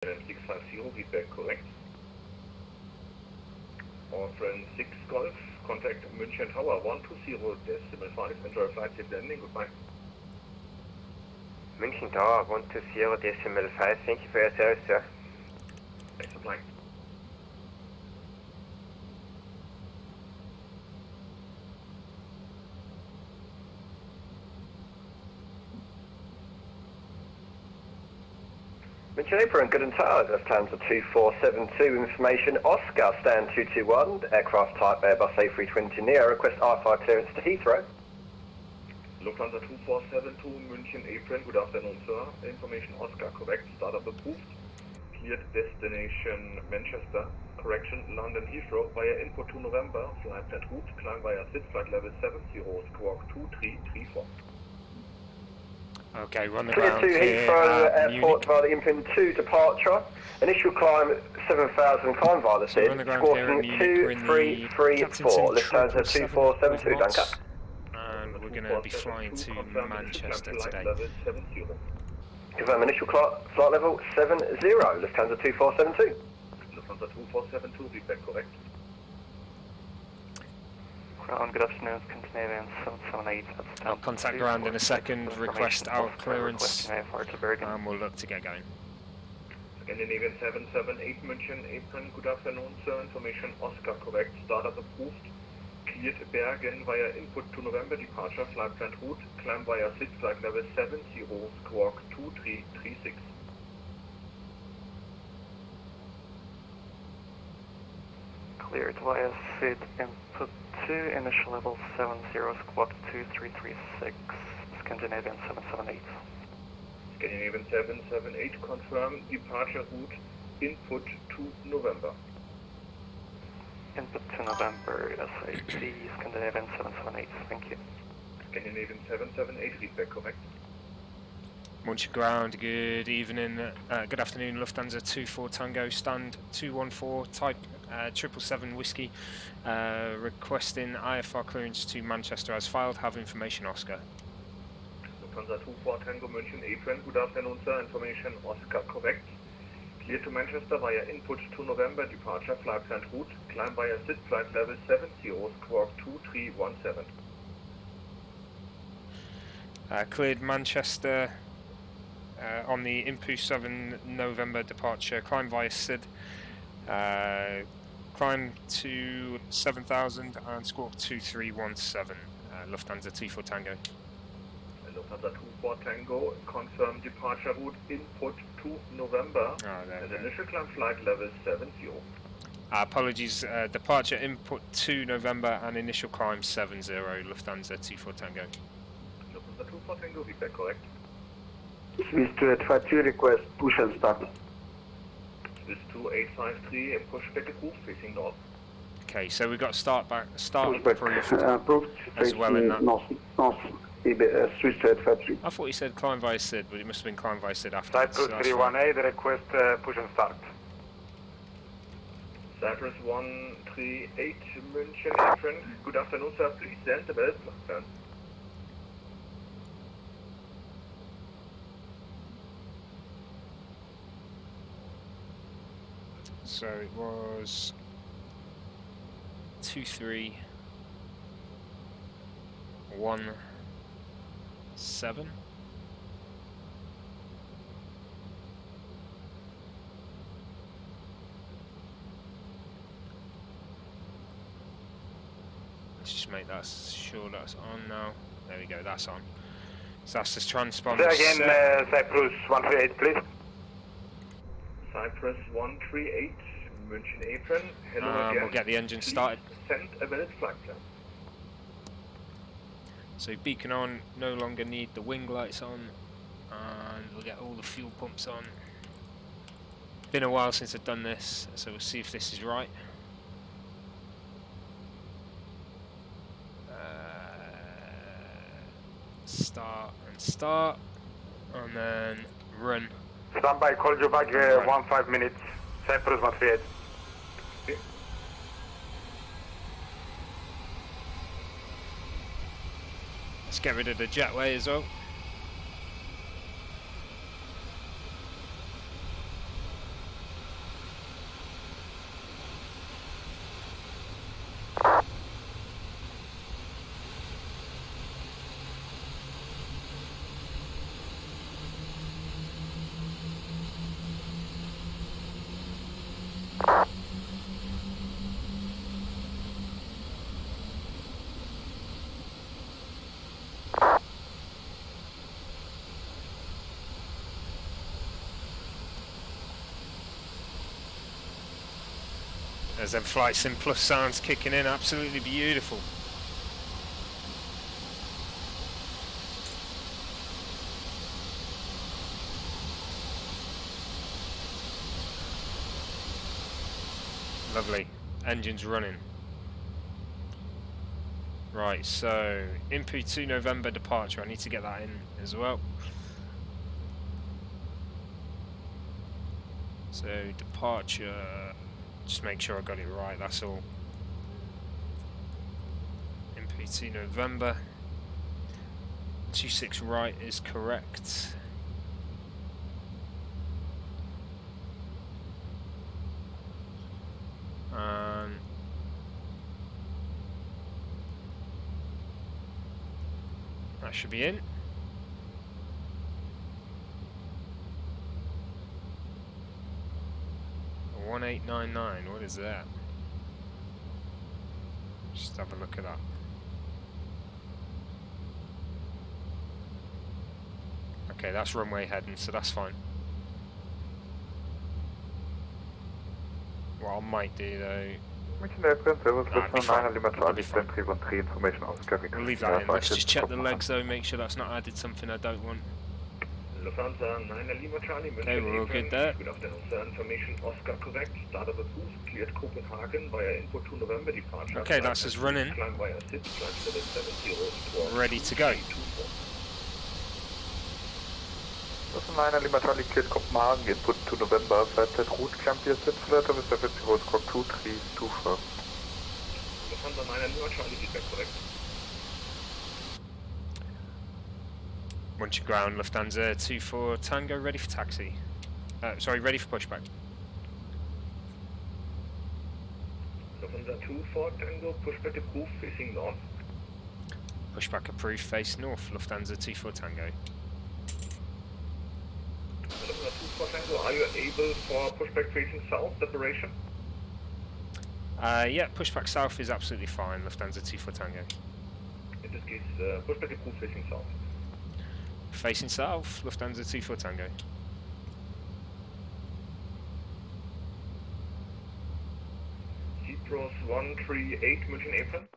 650, feedback correct. Our friend 6 Golf, contact München Tower 120.5, enjoy flight safe landing, goodbye. München Tower 120.5, thank you for your service, sir. Thanks for flying. München Apron, good and tired, Lufthansa 2472, information Oscar, stand 221, aircraft type Airbus A320 Neo, request IFR clearance to Heathrow. Lufthansa 2472, München Apron, good afternoon sir, information Oscar, correct, startup approved, cleared destination Manchester, correction London Heathrow, via input to November, flight plan route, climb via SID, flight level 70, squawk 2334. Okay, run the Clear ground to here Heathrow at Airport Munich. via the Impin 2 departure. Initial climb 7,000, climb via the So SID. run the ground here at Squawking Munich. We're in the 2334. Lufthansa 2472, Dunker. And we're going to be flying to Manchester today. Confirm initial flight level 70, Lufthansa 2472. Lufthansa 2472, feedback correct. Ground, good afternoon, Scandinavian 778. I'll contact ground in a second, request our clearance, and we'll look to get going. Scandinavian 778, München Apron, good afternoon sir, information Oscar, correct, startup approved, cleared Bergen via input to November departure, flight plan route, climb via SID, flight level 70, squawk 2336. Cleared via SID input 2, initial level 70, squawk 2336, Scandinavian 778. Scandinavian 778, confirm departure route, input to November. Input to November, SAP, Scandinavian 778, thank you. Scandinavian 778, feedback correct. Munchen ground, good evening, good afternoon, Lufthansa 24 Tango, stand 214, type 777 whiskey, requesting IFR clearance to Manchester as filed, have information Oscar. Lufthansa 24 Tango München Apron, good afternoon sir, information Oscar, correct. Clear to Manchester via input to November departure, flight plan route, climb via SID, flight level 70, squawk 2317. Cleared Manchester on the Impu 7 November departure, climb via SID, climb to 7,000 and squawk 2317, Lufthansa 24 Tango. Lufthansa 24 Tango, confirm departure route, input to November, and initial climb flight level 70. Apologies, departure input to November and initial climb 70, Lufthansa 24 Tango. Lufthansa 24 Tango, feedback correct. Swiss 2853, request push and start. Swiss 2853, push back approved, facing north. Okay, so we've got start Pushback approved approved, as well in that. North, Swiss 2853. I thought you said climb via SID, but it must have been climb via SID after. Cyprus 31A, the request push and start. Cyprus 138, München Apron, good afternoon sir, please stand the belt, turn. So it was 2317. Let's just make that sure that's on now. There we go, that's on. So that's the transponder. Say again, Cyprus 138, please. Cyprus 138, München Apron, hello again. We'll get the engine started. Send a valid flight plan. So beacon on, no longer need the wing lights on, and we'll get all the fuel pumps on. Been a while since I've done this, so we'll see if this is right. Start, and then run. Standby, call you back 15 minutes. Cyprus 138. Okay. Let's get rid of the jetway as well. There's them Flight Sim Plus sounds kicking in, absolutely beautiful. Lovely, engines running. Right, so input 2 November departure, I need to get that in as well. So departure, just make sure I got it right, that's all. Input 2 November, 26 right is correct. That should be in. A 1899, what is that? Just have a look at that. Okay, that's runway heading, so that's fine. What I might do though... Munich Airplane, Servus, Thrustmaster 9, Charlie, stand 313, information Oscar. We'll leave that in, let's just check the legs though, make sure that's not added something I don't want. Lufthansa 9 Lima Charlie, Munich Okay, we're all good there. Good afternoon, sir. Information Oscar correct. Startup approved. Cleared Copenhagen via input 2 November departure. Okay, that's us running. Climb via SIP, climb 770 Ready to go. Thrustmaster 9 Lima Charlie, cleared Copenhagen, input 2 November, flight set route, climb via SIP, flight MSFS2020, squawk 2324. Lufthansa 9 Lima Charlie, feedback correct. Munich ground, Lufthansa 24 Tango, ready for taxi. Sorry, ready for pushback. Lufthansa 24 Tango, pushback approved, facing north. Pushback approved, face north, Lufthansa 24 Tango. Lufthansa 24 Tango, are you able for pushback facing south, separation? Yeah, pushback south is absolutely fine, Lufthansa 24 Tango. In this case, pushback approved, facing south. Facing south, Lufthansa 24 Tango. Heathrow 138 Munich Apron.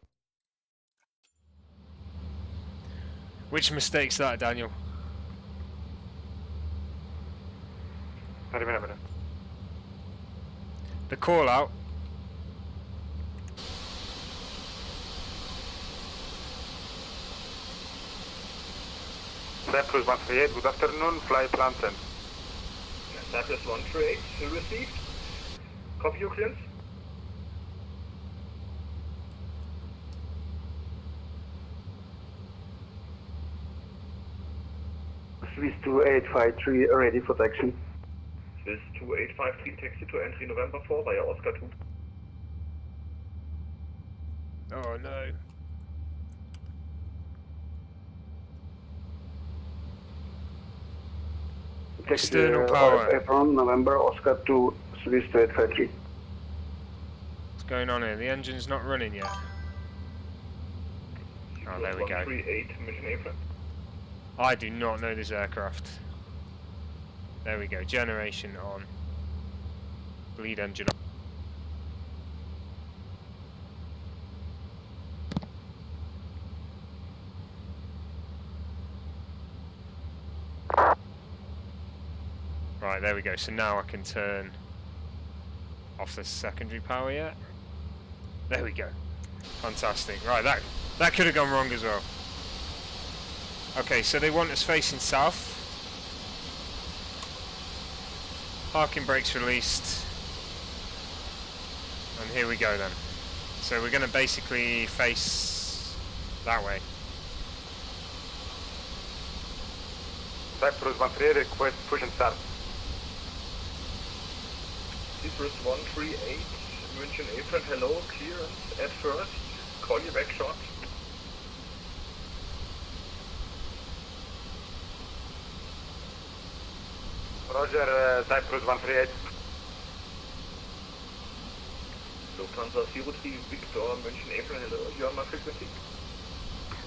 Which mistake's that, Daniel? The call out. Cyprus 138, good afternoon, fly plan 10. Cyprus 138, still received. Copy your clearance. Swiss 2853 ready for taxi. Swiss 2853 taxi to entry November 4 via Oscar 2. Oh no. External power. Apron, November, Oscar 2, Swiss 2853. What's going on here? The engine's not running yet. Oh, there we go. 138 Mission Apron. I do not know this aircraft. There we go. Generation on. Bleed engine on. Right, there we go. So now I can turn off the secondary power yet. There we go. Fantastic. Right, that could have gone wrong as well. Okay, so they want us facing south. Parking brakes released. And here we go then. So we're going to basically face that way. Cyprus 138, request push and start. Cyprus 138, München Apron, hello, clearance at first. Call you back short. Roger, Cyprus 138. Lufthansa 03 Victor, München Apron, hello, you are my frequency.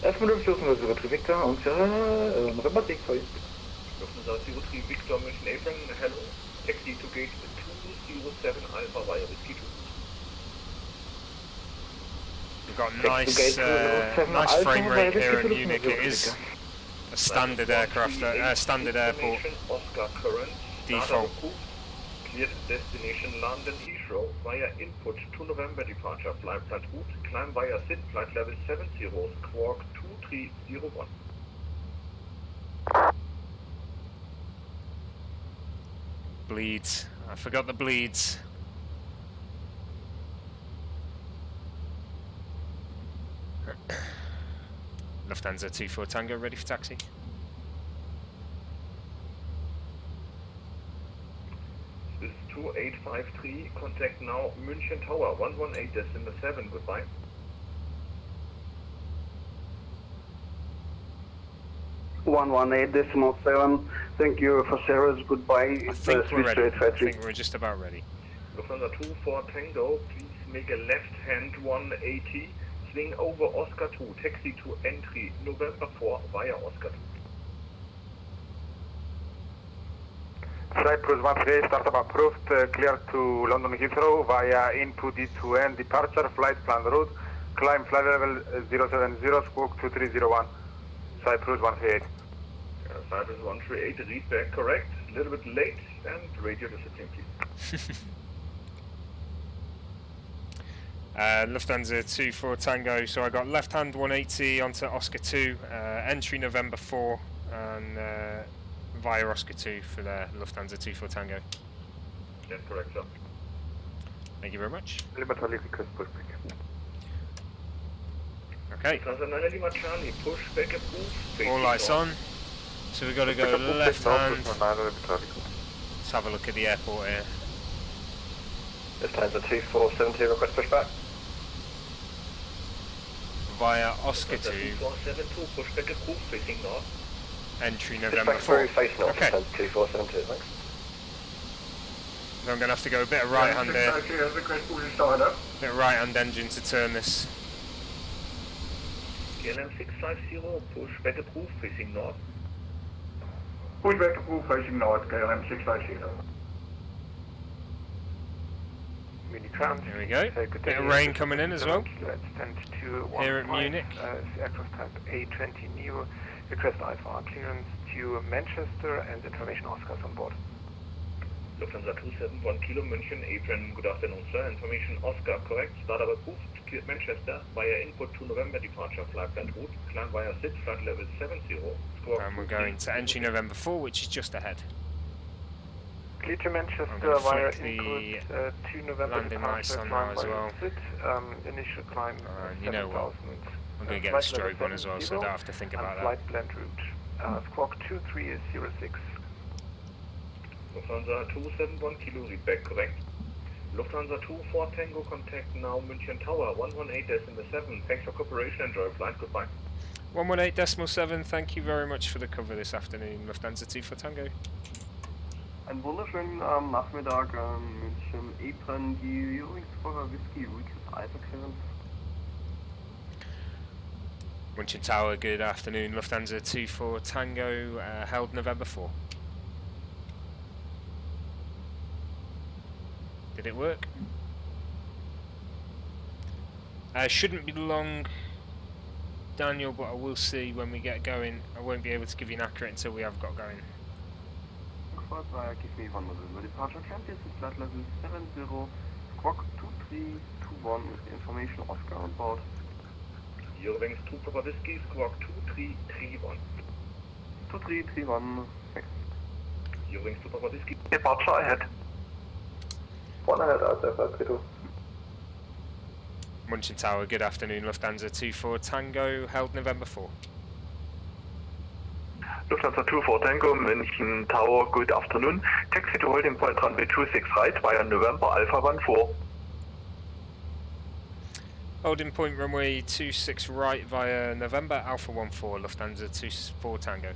F-150 Victor, und November 6, sorry. Lufthansa 03 Victor, München Apron, hello, taxi to gate 207 Alpha via Whiskey 2. We've got nice, nice frame rate here in Munich. It is a standard aircraft, standard airport Oscar current, default. Cleared destination London Heathrow via input to November departure flight plan route, climb via SID flight level 70, squawk 2301. Bleeds. I forgot the bleeds. Lufthansa 24 Tango, ready for taxi. This is 2853, contact now München Tower 118.7, goodbye. .7. Thank you for Sarah's goodbye. I think we're ready. I think we're just about ready. Lufthansa 24 Tango, please make a left hand 180, swing over Oscar 2, taxi to entry November 4 via Oscar 2. Cyprus 138, startup approved, clear to London Heathrow via input D2N departure, flight plan route, climb flight level 070, squawk 2301. Cyprus 138. Cyprus 138, read back correct, a little bit late, and radio discipline please. Lufthansa 24 Tango, so I got left hand 180 onto Oscar 2, entry November 4, and via Oscar 2 for the Lufthansa 24 Tango. That's correct, sir. Thank you very much. Lima request pushback. Okay. Lufthansa 9 Lima Charlie, pushback approved. All lights on. So we've got to go left hand. Let's have a look at the airport here. Lufthansa 2472, request pushback. Via Oscar 2. 2472, pushback approved, facing north. Entry November 4. Through, face north, Okay. Lufthansa 2472, thanks. So I'm going to have to go a bit of right hand here. Bit of right hand engine to turn this. KLM 650, pushback approved, facing north. Pushback approved, facing north, KLM 650. Munich ground. There we go. Bit of rain coming in as well. Here at Munich. Aircraft type A20 Neo. Request IFR clearance to Manchester and information Oscars on board. Lufthansa 271 Kilo München, Apron, good afternoon sir, information Oscar, correct, startup approved, cleared Manchester via input to November departure, flight plan route, climb via SID, flight level 70, squawk. And we're going to entry November 4, which is just ahead. Clear to Manchester via input to November landing lights departure, on now climb as via well. SID, initial climb You know what? 7,000. I'm going to get the strobe on as well, so I don't have to think about that. Flight plan route, squawk 2306. Lufthansa 271 Kilo, read back correct. Lufthansa 24 Tango, contact now München Tower 118.7. Thanks for cooperation, enjoy flight, goodbye. 118.7, thank you very much for the cover this afternoon, Lufthansa 24 Tango. Einen wunderschönen Nachmittag, München Apron, die Übringsfahrer Whisky, request IFR clearance. Munchen Tower, good afternoon, Lufthansa 24 Tango, held November 4. Did it work? Shouldn't be long, Daniel, but I will see when we get going. I won't be able to give you an accurate until we have got going. Give me 1 November departure, Champions is flight level 70, squawk 2321 with information Oscar on board. Eurowings 2 Papa Whiskey, squawk 2331. 2331, thanks. Eurowings 2 Papa Whiskey. Departure ahead. 1 ahead, ASUS 3-2. Munchen Tower, good afternoon, Lufthansa 24 Tango, held November 4. Lufthansa 24 Tango, München Tower, good afternoon. Taxi to holding point runway 26 right via November Alpha 14. Holding point runway 26 right via November Alpha 14, Lufthansa 24 Tango.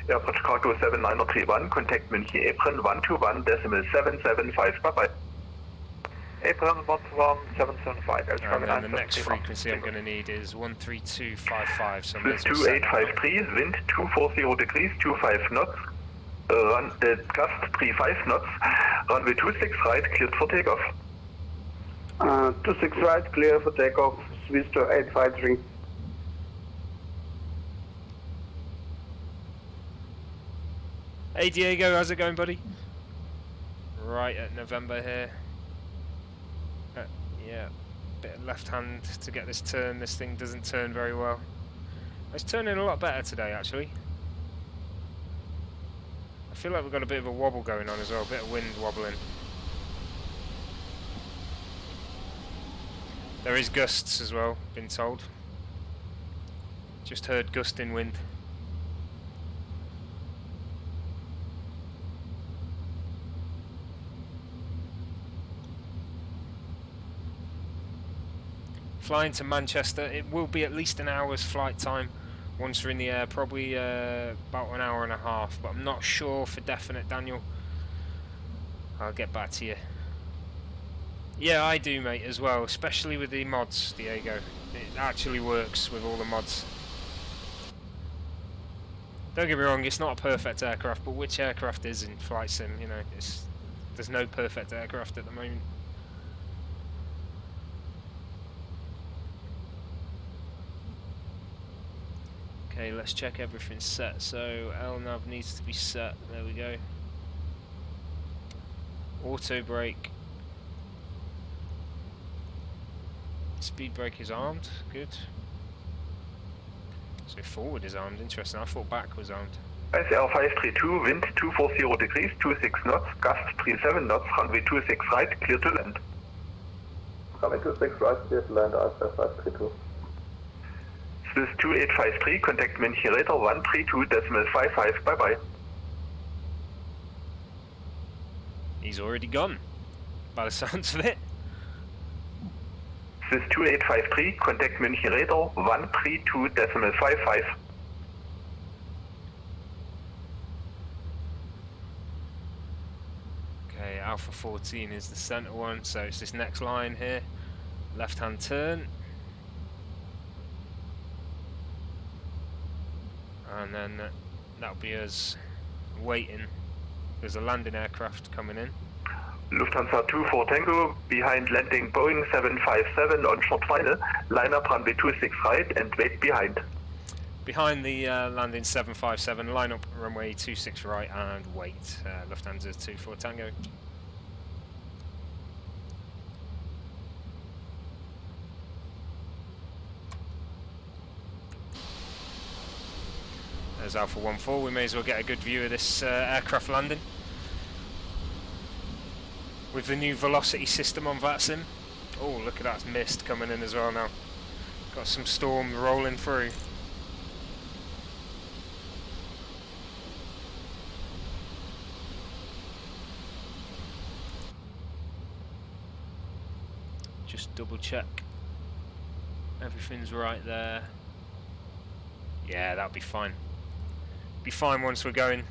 Airport Cargo 7931, contact München Apron 121.775, bye bye. Apron 11775. And then the next frequency I'm going to need is 13255. So This 2853, wind 240 degrees, 25 knots, gust 35 knots, runway 26 right, cleared for takeoff. 26 right, clear for takeoff, Swiss to 853. Hey Diego, how's it going, buddy? Right at November here. Yeah, bit of left hand to get this turn. This thing doesn't turn very well. It's turning a lot better today, actually. I feel like we've got a bit of a wobble going on as well, a bit of wind wobbling. There is gusts as well, been told. Just heard gusting wind. Flying to Manchester, it will be at least an hour's flight time once we're in the air, probably about an hour and a half, but I'm not sure for definite, Daniel. I'll get back to you. Yeah, I do, mate, as well, especially with the mods, Diego. It actually works with all the mods. Don't get me wrong, it's not a perfect aircraft, but which aircraft is in Flight Sim, you know? There's no perfect aircraft at the moment. Okay, let's check everything's set. So LNAV needs to be set. There we go. Auto brake. Speed brake is armed. Good. So forward is armed. Interesting. I thought back was armed. SR532, wind 240 degrees, 26 knots, gust 37 knots, runway 26 right, clear to land. Runway 26 right, clear to land, SR532. Swiss 2853, contact München Radar 132.55, bye bye. He's already gone, by the sounds of it. Swiss 2853, contact München Radar 132.55. Okay, Alpha 14 is the centre one, so it's this next line here. Left hand turn. And then that'll be us waiting. There's a landing aircraft coming in. Lufthansa 24 Tango, behind landing Boeing 757 on short final, line up runway 26 right and wait behind. Behind the landing 757, line up runway 26 right and wait. Lufthansa 24 Tango. There's Alpha 14, we may as well get a good view of this aircraft landing. With the new velocity system on Vatsim. Oh, look at that mist coming in as well now. Got some storm rolling through. Just double check. Everything's right there. Yeah, that'll be fine. Be fine once we're going.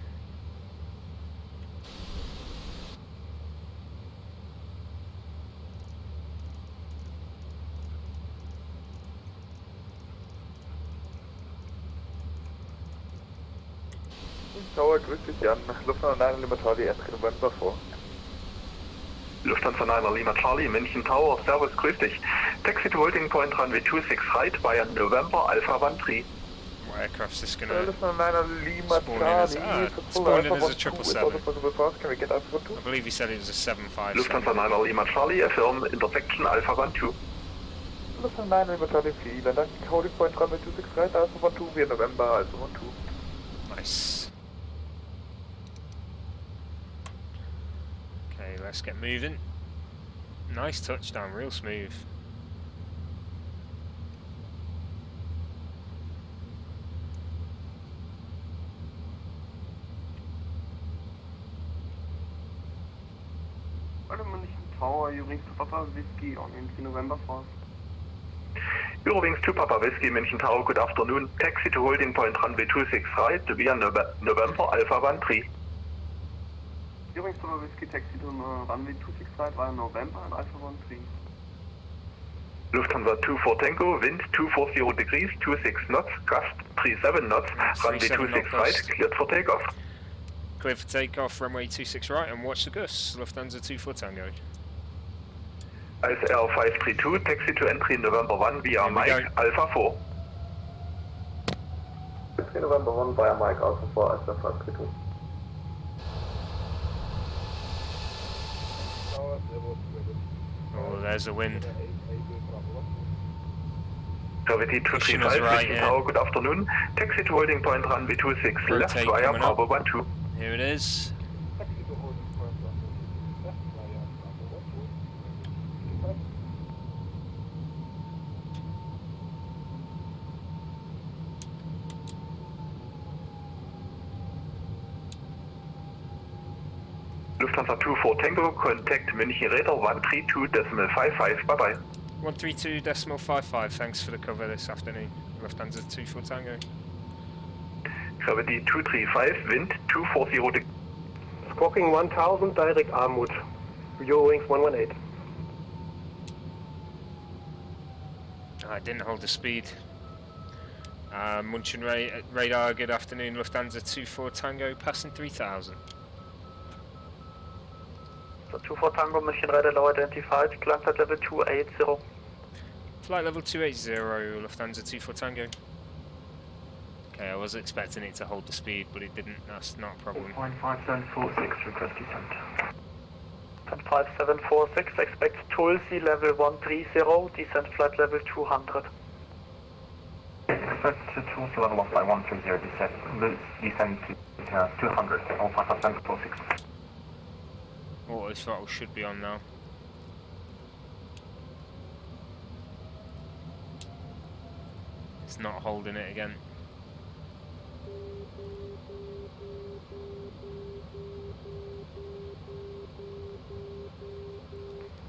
Tower, grüß dich Jan. Lufthansa 9 Lima Charlie, erst November vor. Lufthansa 9 Lima Charlie, München Tower, Servus, grüß dich. Taxi to holding point runway 26 right via November Alpha 13. What aircraft's this gonna Lufthansa 9 Lima Charlie, spawn in as a 777? Can we get Alpha 12? I believe he said it was a 757. Lufthansa 9 Lima Charlie, affirm intersection Alpha 12. Lufthansa 9 Lima Charlie, vielen Dank. Holding point runway 26 right, Alpha 12 via November, Alpha 12. Nice. Okay, let's get moving. Nice touchdown, real smooth. München Tower, Eurowings to Papa Whiskey on Yankee November 4. Eurowings to Papa Whiskey, München Tower, good afternoon. Taxi to holding point runway 26 right via November Alpha 13. Eurowings to Papa Whiskey, taxi to runway 26 right via November and Alpha 13. Lufthansa 24 Tango, wind 240 degrees, 26 knots, gust 37 knots, runway 26 right, cleared for takeoff. Clear for takeoff, runway 26 right, and watch the gusts. Lufthansa 24 Tango. ISR532, taxi to entry November 1 via Mike, Alpha 4. Entry November 1 via Mike, Alpha 4, ISR532. Oh, there's a wind. Gravity 235, right, Tower, good afternoon. Taxi to holding point runway 26 left Rotate via coming up. Bravo 12. Here it is. Lufthansa 24 Tango, contact München Radar 132.55, bye bye. 132.55, thanks for the cover this afternoon. Lufthansa 24 Tango. Gravity 235, wind 240 degrees. Squawking 1000, direct Armut. Eurowings 118. I didn't hold the speed. Munchen radar, good afternoon. Lufthansa 24 Tango, passing 3000. So 24 Tango, München radar low identified, climb flight level 280. Flight level 280, Lufthansa 24 Tango. Okay, I was expecting it to hold the speed, but it didn't. That's not a problem. 5746, request descent. 5746, expect Tulsi level 130, descent flight level 200. Expect Tulsi level 1 by 130, descent to 200, Alpha 5746. Auto throttle should be on now. It's not holding it again.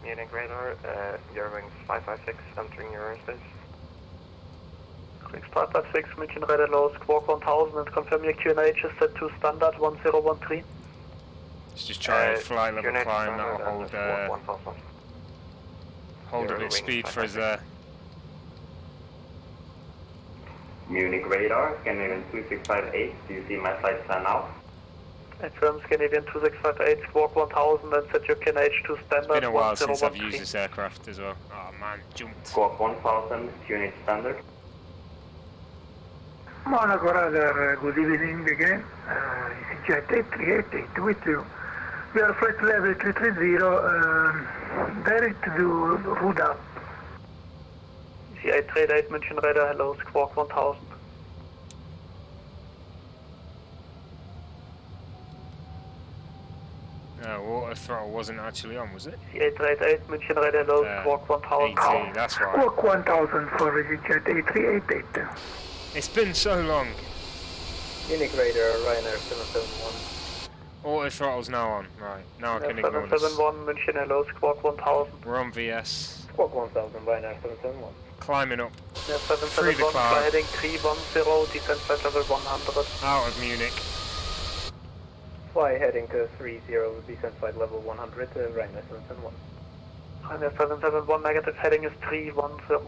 Munich radar, Eurowings 556, entering your airspace. Eurowings 556, München radar low, squawk 1000 and confirm your QNH is set to standard 1013. Let's just try a flight level climb, that'll hold a bit of speed for us there. Munich radar, Scandinavian 2658, do you see my flight plan now? Confirm Scandinavian 2658, squawk 1000 and set your QNH to standard 1013. It's been a while since I've used this aircraft as well. Oh man, jumped. Squawk 1000, QNH standard. Monaco radar, good evening again. Jet 8388 with you. We are flight level 330, direct to Ruda. C838 München radar, hello, squawk 1000. Water throttle wasn't actually on, was it? C838 München radar, hello, squawk 1000. 80, that's right. Squawk 1000 for Jet 8388. It's been so long. Munich radar, Ryanair 771. Auto throttle's now on, right. Now I can ignore this. 771 München, hello, squawk 1000. We're on VS. Squawk 1000, Ryanair 771. Climbing up. Yeah, Through the 771, cloud. heading 310, descent flight level 100. Out of Munich. Fly heading to 30, descent flight level 100, Ryanair 771. Ryanair 771, negative, heading is 310.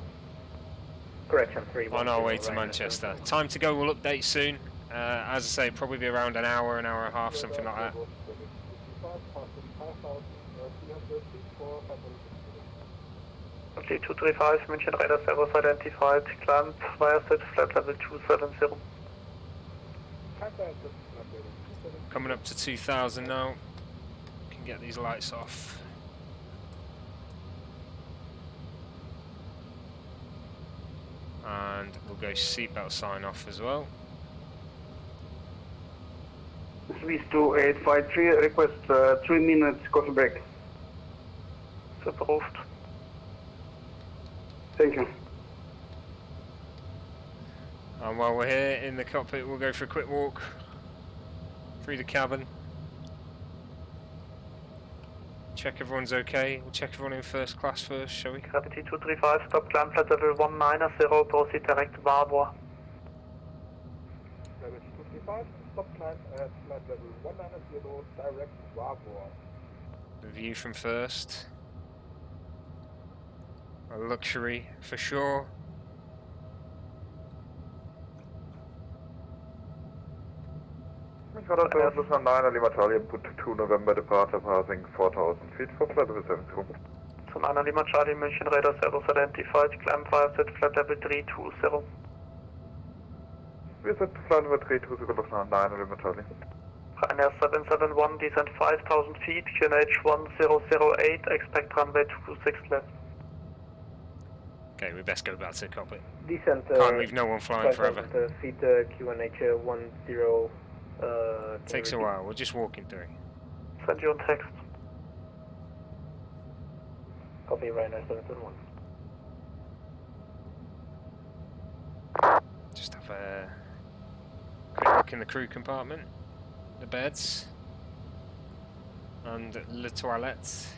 Correction, 310. On our way to Manchester. Time to go, we'll update soon. As I say, probably be around an hour and a half, something like that. G235, München radar service identified, climb via set flight level 270. Coming up to 2000 now. Can get these lights off. And we'll go seatbelt sign off as well. Swiss 2853, request 3 minutes coffee break. It's approved. Thank you. And while we're here in the cockpit, we'll go for a quick walk through the cabin. Check everyone's okay. We'll check everyone in first class first, shall we? Gravity 235, stop climb flight level 190, proceed direct Warburg. Gravity 235, stop climb at flight level 190, direct Warburg. The view from first. A luxury for sure. Airbus 9 Lima Charlie, put 2 November departure passing 4000 feet for flight level 72. 9 Lima Charlie, München radar service identified, climb via set flight level 320. Wir sind flight level 320, Lufthansa 9 Lima Charlie. Ryanair 771, descent 5,000 feet, QNH 1008, expect runway 26 left. Okay, we best go back to the cockpit. Descent. Can't leave no one flying forever. Feet QNH 10. Takes a while, we're just walking through. Send you on text. Copy, Ryanair 771. Just have a quick look in the crew compartment, the beds, and le toilettes.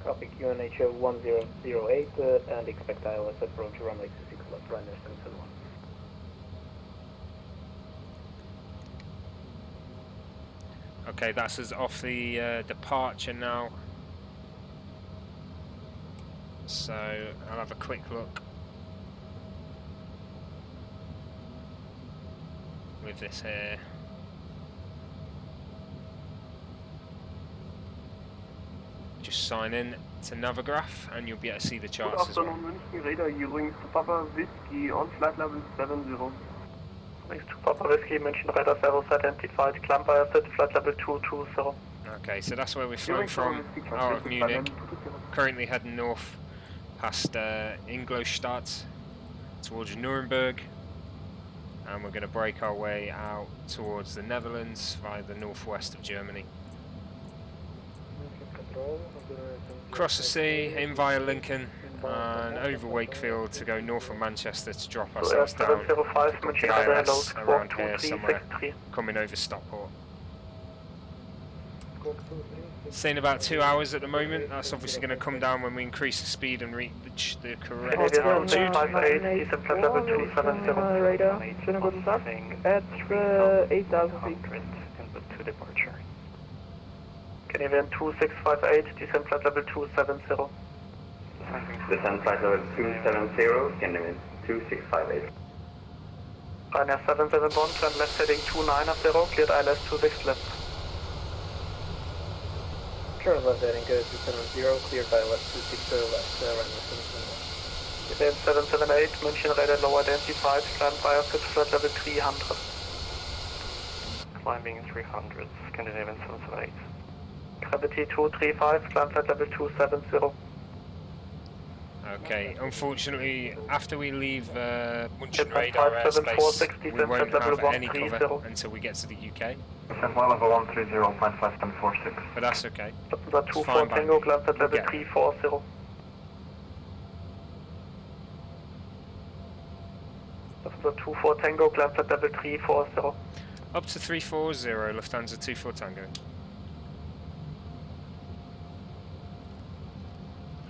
Copy, QNH 1008 and expect ILS approach runway 26 left, Ryanair 771. Okay, that's us off the departure now. So I'll have a quick look with this here. Just sign in to Navigraph and you'll be able to see the charts as well. München radar, Ewings to Papa Whiskey on flight level 70. Wings to Papa Whiskey, München radar service identified, climb via set flight level 220. Okay, so that's where we're flying from, out of Munich. Currently heading north past Ingolstadt towards Nuremberg, and we're going to break our way out towards the Netherlands via the northwest of Germany. Cross the sea, in via Lincoln, and over Wakefield to go north of Manchester to drop ourselves down. The ILS around here somewhere, coming over Stockport. Saying about 2 hours at the moment. That's obviously going to come down when we increase the speed and reach the correct altitude. Radar, schönen guten Tag, at 8,000 feet. To departure. Canadian 2658, descent flight level 270. Descent flight level 270, Canadian 2658. Ryanair 771, turn left heading 290, cleared ILS 26 left. Turn left heading 270, cleared by left 26 left, Ryanair 771. Canadian 778, München radar low identified, climb via set flight level 300. Climbing 300, Scandinavian 778. Gravity 235, climb flight level 270. Okay, unfortunately, after we leave Munchen radar airspace, we won't have any cover until we get to the UK. Descent level 130.5746. But that's okay. That's 24 Tango, climb flight level 340. That's 24 Tango, climb flight level 340. Up to 340, Lufthansa 24 Tango.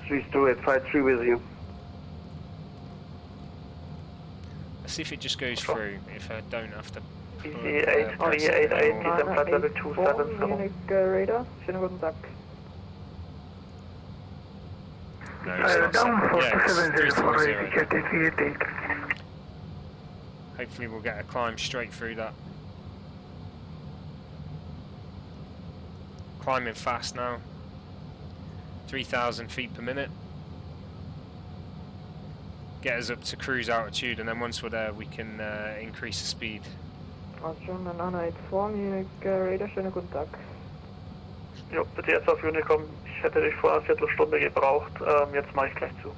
32853 with you. Let's see if it just goes through, if I don't have to... Easy 8388, descent flight level 270. Munich radar, schönen guten Tag. No, it's not. Yeah, it's 340. 388. Hopefully we'll get a climb straight through that. Climbing fast now. 3,000 feet per minute. Get us up to cruise altitude, and then once we're there we can increase the speed. John and Anna 84, Munich radar, schönen guten Tag. Jo, bitte jetzt auf Unicom. Ich hätte dich vor einer Viertelstunde gebraucht. Jetzt mache ich gleich zu.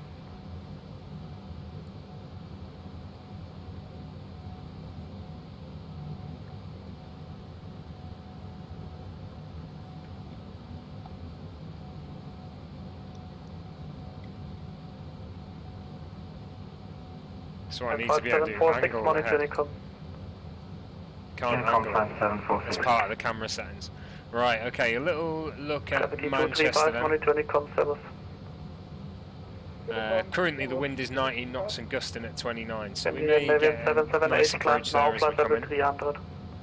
So I need to be able to angle the head. Can't angle it. It's part of the camera settings. Right, okay, a little look at Manchester then. Currently the wind is 90 knots and gusting at 29, so we may get a nice approach there as we come in.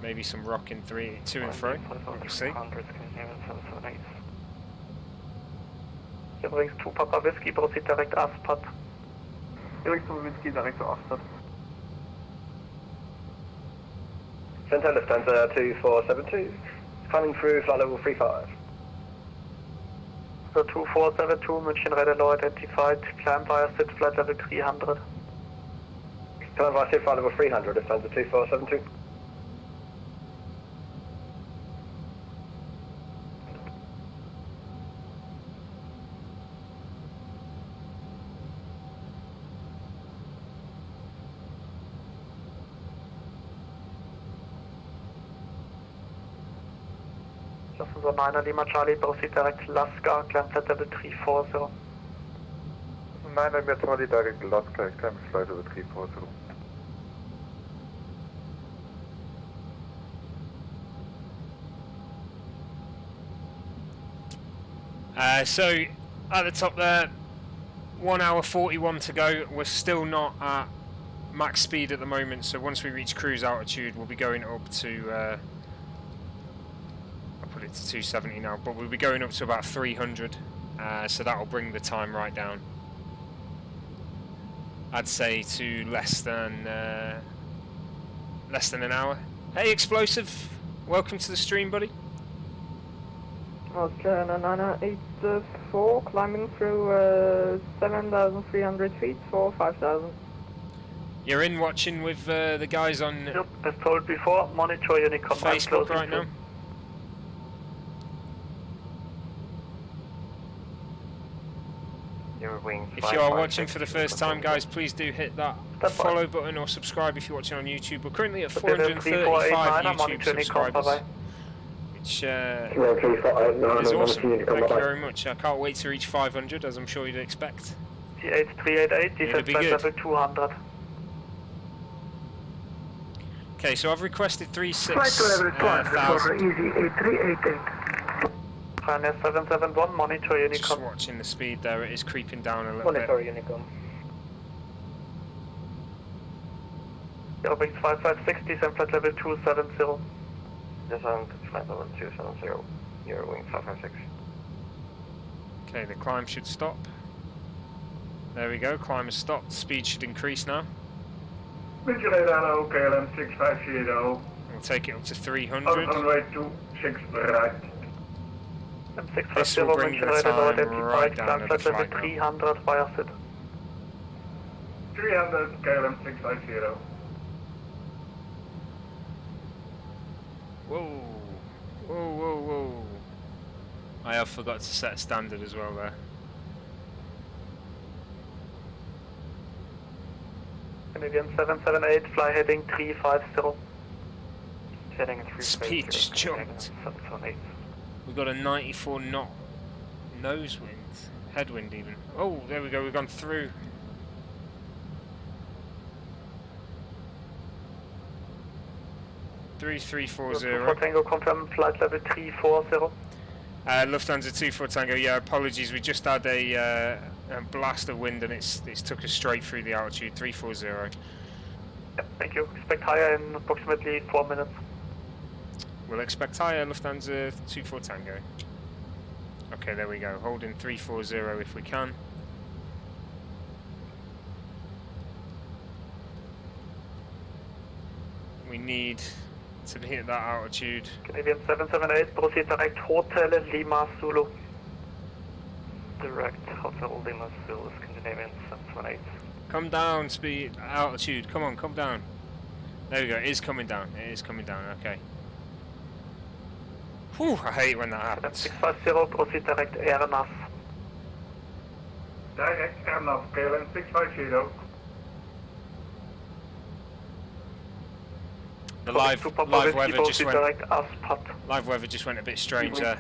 Maybe some rocking to and fro, we'll see. Übrigens 2 Papa Whiskey, proceed direct Aspat. Übrigens 2 Whiskey, direct to Aspat. Center Lufthansa 2472, climbing through flight level 35. So 2472, München radar low identified, climb via SID flight level 300. Climb via SID flight level 300, Lufthansa 2472. Lufthansa 9 Lima Charlie, proceed direct Laska, climb flight level 340. 9 Lima Charlie, direct Laska, climb flight level 340. So at the top there, 1 hour 41 to go. We're still not at max speed at the moment, so once we reach cruise altitude we'll be going up to I'll put it to 270 now, but we'll be going up to about 300, so that'll bring the time right down. I'd say to less than an hour. Hey Explosive, welcome to the stream, buddy. Oscar 984, climbing through 7,300 feet for 5,000. You're in watching with the guys on Yep, as told before, monitor Unicom. Facebook right now. If you are watching for the first time, guys, please do hit that follow button or subscribe if you're watching on YouTube. We're currently at 435 YouTube subscribers, which is awesome. Thank you very much. I can't wait to reach 500, as I'm sure you'd expect. CH388, descent flight level 200. Okay, so I've requested Flight level 200 for easy 8388. Ryanair 771, monitor Unicom. Just watching the speed there, it is creeping down a little Monitor bit. Unicom. Eurowings 556, descent flight level 270. Descent flight level 270, Eurowings 556. Okay, the climb should stop. There we go, climb has stopped, speed should increase now. München radar KLM 650. We'll take it up to 300. On runway 26 right. This will bring the time right down at the flight now. 300 via SID. 300 KLM 650. Whoa, whoa, whoa, whoa. I have forgot to set standard as well there. Canadian 778, fly heading 350. Heading 350. Speed just jumped. We've got a 94 knot nose wind, headwind even. Oh, there we go, we've gone through. For Tango, confirm flight level 340. Lufthansa 24 Tango, yeah, apologies, we just had a blast of wind and it's took us straight through the altitude, 340. Yep, thank you. Expect higher in approximately 4 minutes. We'll expect higher, Lufthansa 24 Tango. Okay, there we go, holding 340 if we can. We need to be at that altitude. Canadian 778, proceed direct Hotel Lima Zulu. Direct Hotel Lima Zulu, Scandinavian 778. Come down, speed, altitude, come on, come down. There we go, it is coming down, okay. Whew, I hate when that happens. 650, proceed direct Airnas. Direct Airnas, KLM 650. The live weather just went a bit strange there.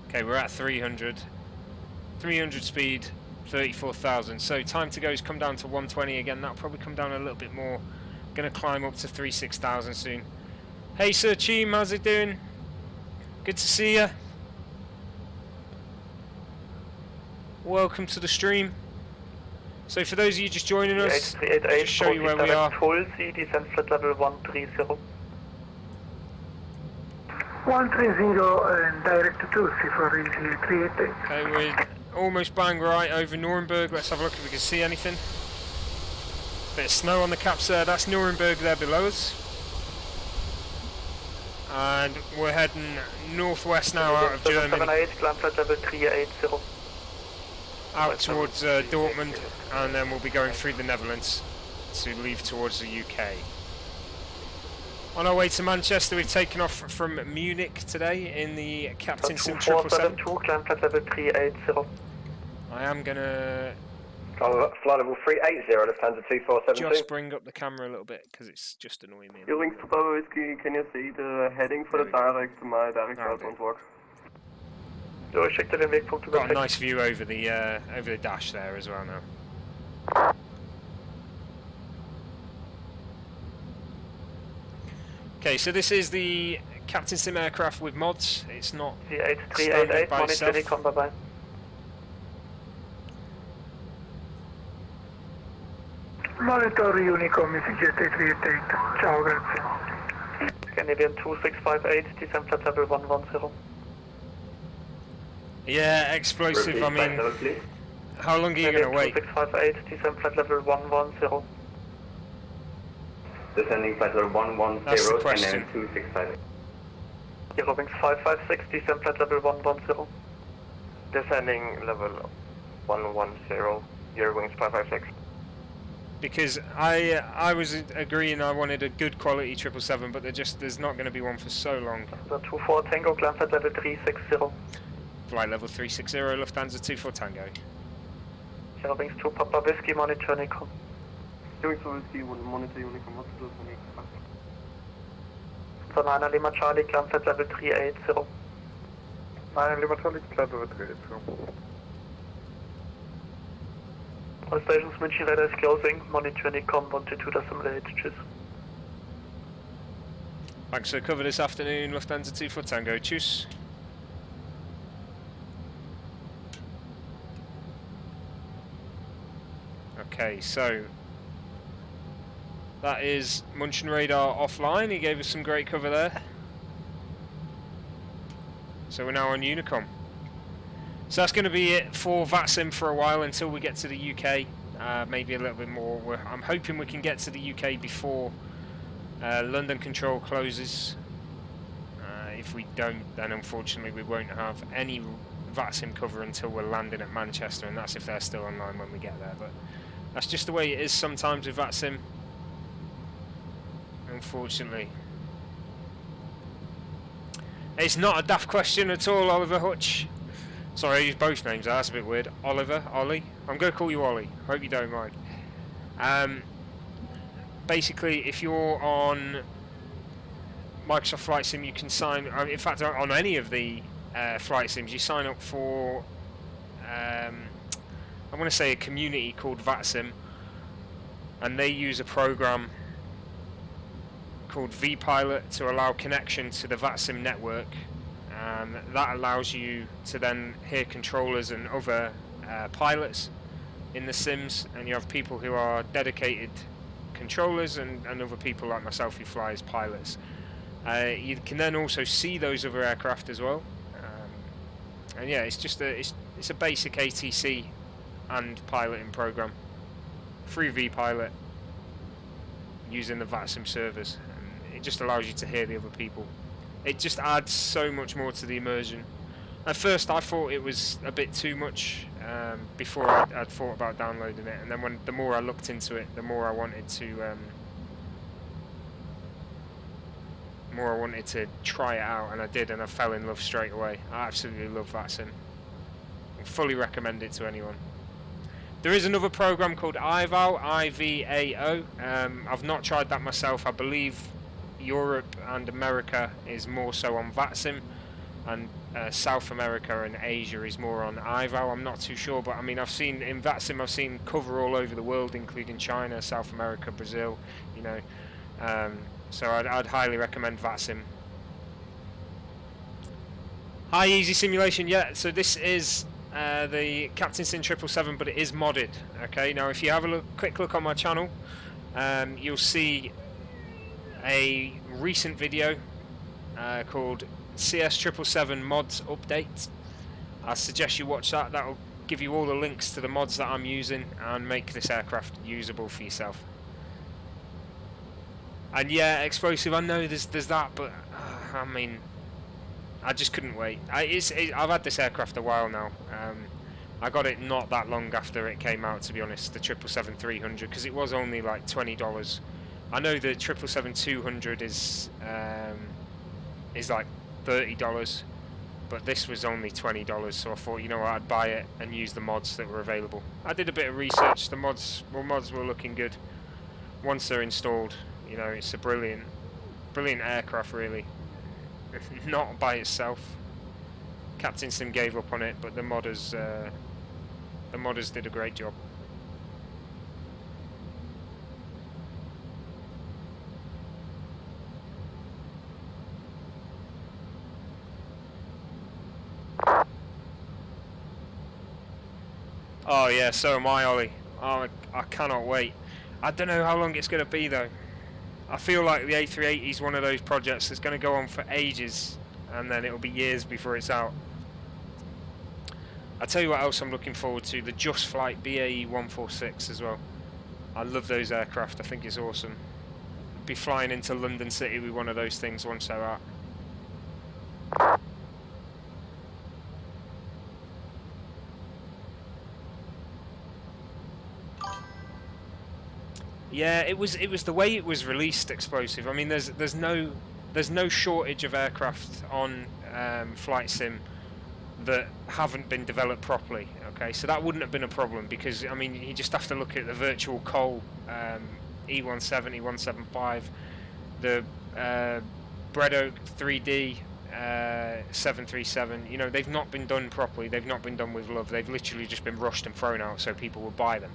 Okay, we're at 300. 300 speed, 34,000. So time to go has come down to 120 again. That'll probably come down a little bit more. Gonna climb up to 36,000 soon. Hey Sir Cheem, how's it doing? Good to see ya. Welcome to the stream. So for those of you just joining us, just show you where we are. Tulsi, descent flight level 130. 130 and direct to Turkey for easy 388. Okay, we're almost bang right over Nuremberg. Let's have a look if we can see anything. Bit of snow on the caps there. That's Nuremberg there below us. And we're heading northwest now out of Germany. 778, climb flight level 380. Out towards Dortmund, and then we'll be going through the Netherlands to leave towards the UK. On our way to Manchester, we've taken off from Munich today in the Captain Sim 777. Climb flight level 380. I am gonna Flight level 380, Lufthansa 2472. just bring up the camera a little bit because it's just annoying me. Wings to Papa Whiskey, can you see the heading for the direct to my direct route won't work? Got a nice view over the dash there as well now. Okay, so this is the Captain Sim aircraft with mods. It's not standard by itself. Bye-bye. Monitor Unicom, EasyJet 388. Ciao, grazie. Scandinavian 2658, descent flight level 110. Yeah, explosive, I mean, how long are you going to wait? 2658, descent flight level 110. Descending flight level 110 That's the and question. then 265. Eurowings 556, descent flight level 110. Descending level 110, Eurowings 556. Because I was agreeing I wanted a good quality 777, but there's not going to be one for so long. The 24 Tango, climb flight level 360. Flight level 360, Lufthansa 24 Tango. Eurowings 2 Papa Whiskey, monitor Unicom. Wings to Whiskey, monitor Unicom, what's the next flight? So 9 Lima Charlie, climb flight level 380. 9 Lima Charlie, climb level 380. All stations, München radar is closing, monitor Unicom 122.8, tschüss. Thanks for the cover this afternoon, Lufthansa 24 Tango, tschüss. Okay, so that is Munchen radar offline. He gave us some great cover there. So we're now on Unicom. So that's going to be it for Vatsim for a while until we get to the UK. Maybe a little bit more. I'm hoping we can get to the UK before London Control closes. If we don't, then unfortunately we won't have any Vatsim cover until we're landing at Manchester, and that's if they're still online when we get there. But that's just the way it is sometimes with Vatsim, unfortunately. It's not a daft question at all, Oliver Hutch. Sorry, I used both names, that's a bit weird. Oliver, Ollie. I'm going to call you Ollie, hope you don't mind. Basically, if you're on Microsoft Flight Sim, you can sign, in fact on any of the flight sims, you sign up for, I'm going to say a community called Vatsim, and they use a program called vPilot to allow connection to the Vatsim network. That allows you to then hear controllers and other pilots in the sims, and you have people who are dedicated controllers and other people like myself who fly as pilots. You can then also see those other aircraft as well, and yeah, it's just it's a basic ATC and piloting program through vPilot using the Vatsim servers, and it just allows you to hear the other people. It just adds so much more to the immersion. At first I thought it was a bit too much before I'd thought about downloading it, and then the more I looked into it, the more I wanted to try it out, and I did, and I fell in love straight away. I absolutely love Vatsim. I fully recommend it to anyone. There is another program called IVAO, I-V-A-O. I've not tried that myself. I believe Europe and America is more so on Vatsim, and South America and Asia is more on IVAO. I'm not too sure, but I mean, I've seen in Vatsim, I've seen cover all over the world, including China, South America, Brazil, you know. So I'd highly recommend Vatsim. Hi, Easy Simulation. Yeah, so this is the Captain Sim 777, but it is modded. Okay, now if you have a quick look on my channel, you'll see a recent video called CS777 mods update. I suggest you watch that. That'll give you all the links to the mods that I'm using and make this aircraft usable for yourself. And yeah, explosive, I know there's that, but I mean, I just couldn't wait. I've had this aircraft a while now. I got it not that long after it came out, to be honest, the 777-300, because it was only like $20. I know the 777-200 is like $30, but this was only $20, so I thought, you know what, I'd buy it and use the mods that were available. I did a bit of research. The mods were looking good once they're installed. You know, it's a brilliant aircraft, really. Not by itself. Captain Sim gave up on it, but the modders did a great job. Oh yeah, so am I, Ollie. Oh, I cannot wait. I don't know how long it's going to be though. I feel like the A380 is one of those projects that's going to go on for ages, and then it'll be years before it's out. I'll tell you what else I'm looking forward to, the Just Flight BAE 146 as well. I love those aircraft, I think it's awesome. Be flying into London City with one of those things once they're out. Yeah, it was the way it was released, explosive. I mean, there's no shortage of aircraft on Flight Sim that haven't been developed properly. Okay, so that wouldn't have been a problem, because I mean, you just have to look at the virtual Cole E170, 175, the Bredoke 3D 737. You know, they've not been done properly. They've not been done with love. They've literally just been rushed and thrown out so people would buy them.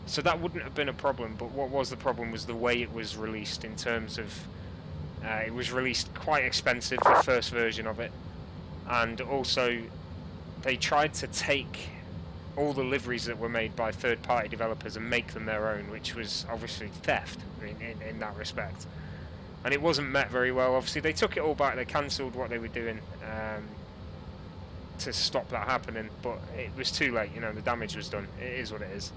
So that wouldn't have been a problem, but what was the problem was the way it was released, in terms of it was released quite expensive, the first version of it, and also they tried to take all the liveries that were made by third-party developers and make them their own, which was obviously theft in that respect. And it wasn't met very well. Obviously they took it all back, they cancelled what they were doing to stop that happening, but it was too late. You know, the damage was done. It is what it is.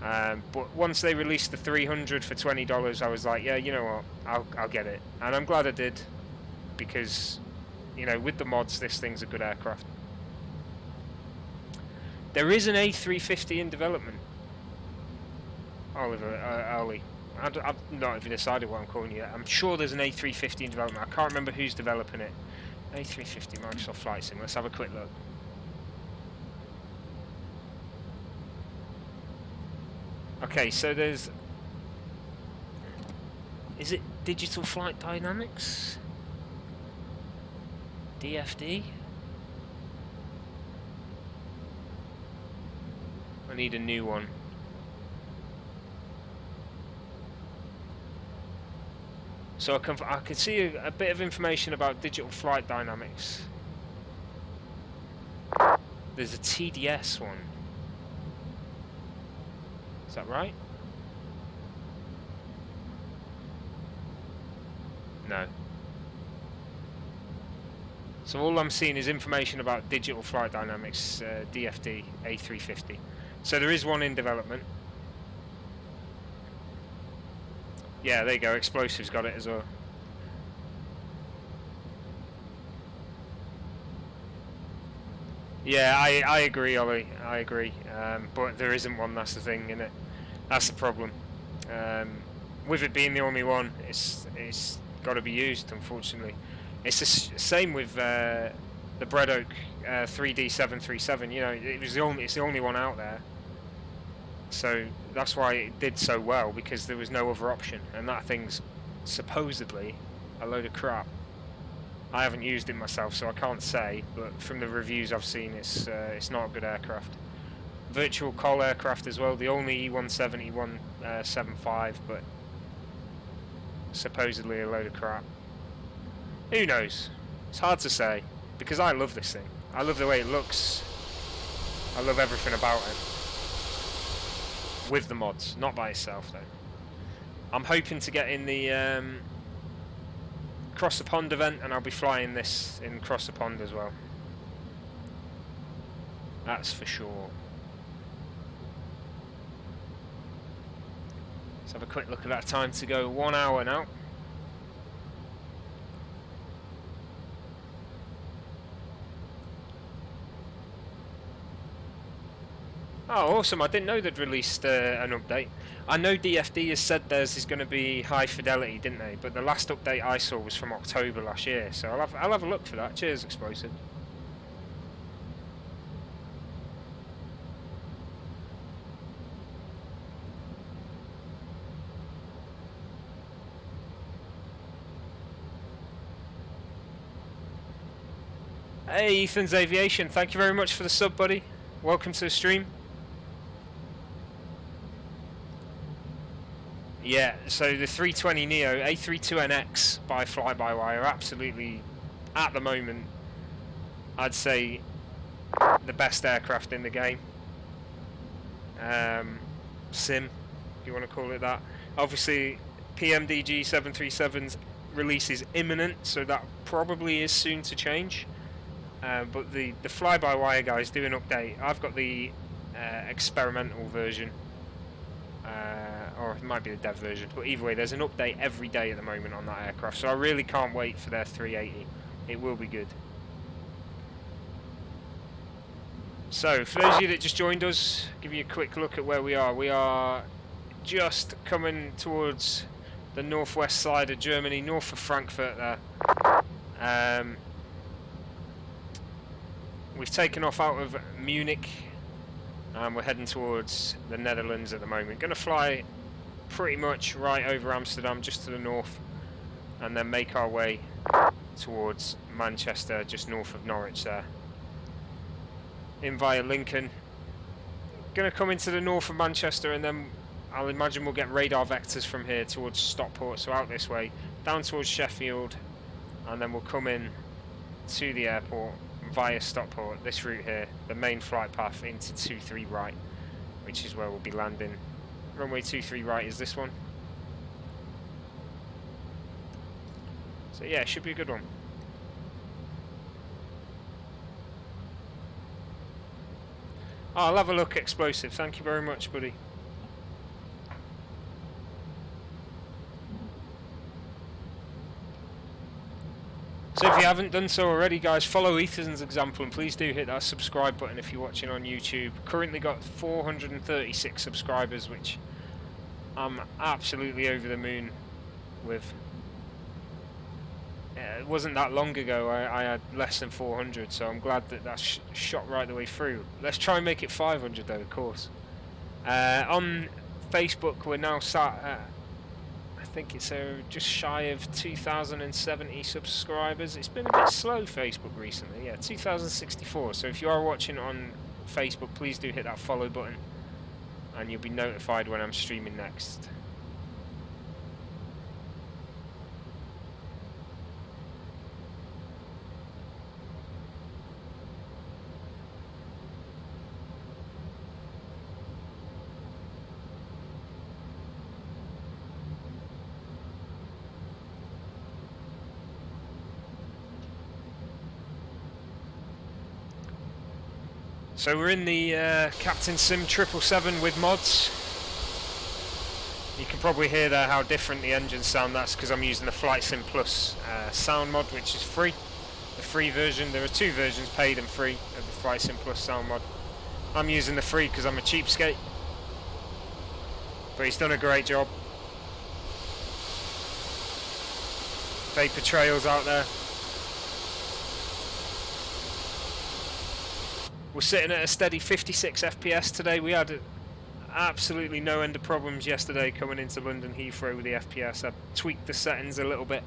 But once they released the 300 for $20, I was like, yeah, you know what, I'll get it. And I'm glad I did, because, you know, with the mods, this thing's a good aircraft. There is an A350 in development. Ollie, I've not even decided what I'm calling it yet. I'm sure there's an A350 in development. I can't remember who's developing it. A350 Microsoft Flight Sim. Let's have a quick look. Okay, so there's... Is it Digital Flight Dynamics? DFD? I need a new one. So I can see a bit of information about Digital Flight Dynamics. There's a TDS one. Is that right? No. So all I'm seeing is information about Digital Flight Dynamics, DFD A350. So there is one in development. Yeah, there you go, Explosives got it as well. Yeah, I agree, Ollie, I agree. But there isn't one, that's the thing, innit? That's the problem. With it being the only one, it's got to be used, unfortunately. It's the same with the Bredoke 3D 737, you know, it's the only one out there. So that's why it did so well, because there was no other option, and that thing's supposedly a load of crap. I haven't used it myself, so I can't say, but from the reviews I've seen, it's not a good aircraft. Virtual Col aircraft as well, the only E170, 175, but supposedly a load of crap. Who knows? It's hard to say, because I love this thing. I love the way it looks. I love everything about it. With the mods, not by itself though. I'm hoping to get in the Cross the Pond event, and I'll be flying this in Cross the Pond as well. That's for sure. Let's have a quick look at that time to go. 1 hour now. Oh, awesome. I didn't know they'd released an update. I know DFD has said theirs is going to be high fidelity, didn't they? But the last update I saw was from October last year, so I'll have a look for that. Cheers, Explosive. Hey, Ethan's Aviation, thank you very much for the sub, buddy. Welcome to the stream. Yeah, so the 320 Neo A32NX by fly-by-wire, absolutely, at the moment, I'd say the best aircraft in the game. Sim, if you want to call it that. Obviously, PMDG 737's release is imminent, so that probably is soon to change. But the fly-by-wire guys do an update. I've got the experimental version. Or it might be the dev version, but either way, there's an update every day at the moment on that aircraft, so I really can't wait for their 380. It will be good. So, for those of you that just joined us, give you a quick look at where we are. We are just coming towards the northwest side of Germany, north of Frankfurt there. We've taken off out of Munich, and we're heading towards the Netherlands at the moment. Going to fly pretty much right over Amsterdam, just to the north, and then make our way towards Manchester, just north of Norwich there. In via Lincoln. Going to come into the north of Manchester, and then I'll imagine we'll get radar vectors from here towards Stockport, so out this way, down towards Sheffield, and then we'll come in to the airport via Stockport, this route here, the main flight path into 23 right, which is where we'll be landing. Runway 23 right is this one. So yeah, it should be a good one. Oh, I'll have a look, Explosive. Thank you very much, buddy. So if you haven't done so already, guys, follow Ethan's example, and please do hit that subscribe button if you're watching on YouTube. Currently got 436 subscribers, which I'm absolutely over the moon with. It wasn't that long ago I had less than 400, so I'm glad that that's shot right the way through. Let's try and make it 500 though, of course. On Facebook we're now sat at, I think it's just shy of 2,070 subscribers. It's been a bit slow, Facebook, recently. Yeah, 2,064. So if you are watching on Facebook, please do hit that follow button, and you'll be notified when I'm streaming next. So we're in the Captain Sim 777 with mods. You can probably hear there how different the engines sound. That's because I'm using the Flight Sim Plus sound mod, which is free. The free version. There are two versions, paid and free, of the Flight Sim Plus sound mod. I'm using the free because I'm a cheapskate. But he's done a great job. Vapor trails out there. We're sitting at a steady 56 FPS today. We had absolutely no end of problems yesterday coming into London Heathrow with the FPS. I tweaked the settings a little bit,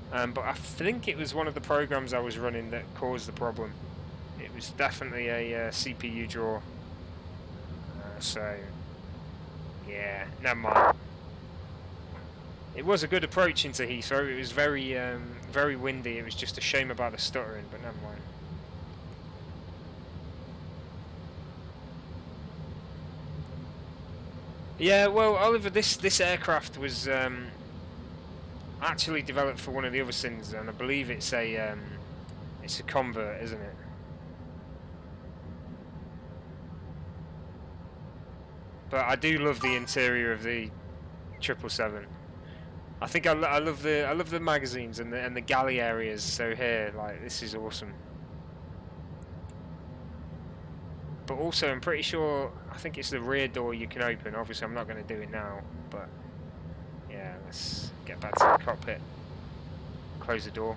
but I think it was one of the programs I was running that caused the problem. It was definitely a CPU draw. So, yeah, never mind. It was a good approach into Heathrow. It was very, very windy. It was just a shame about the stuttering, but never mind. Yeah, well, Oliver, this aircraft was actually developed for one of the other sins, and I believe it's a convert, isn't it? But I do love the interior of the 777. I think I love the magazines and the galley areas. So here, like, this is awesome. But also, I'm pretty sure, I think it's the rear door you can open. Obviously, I'm not going to do it now, but yeah, let's get back to the cockpit. Close the door.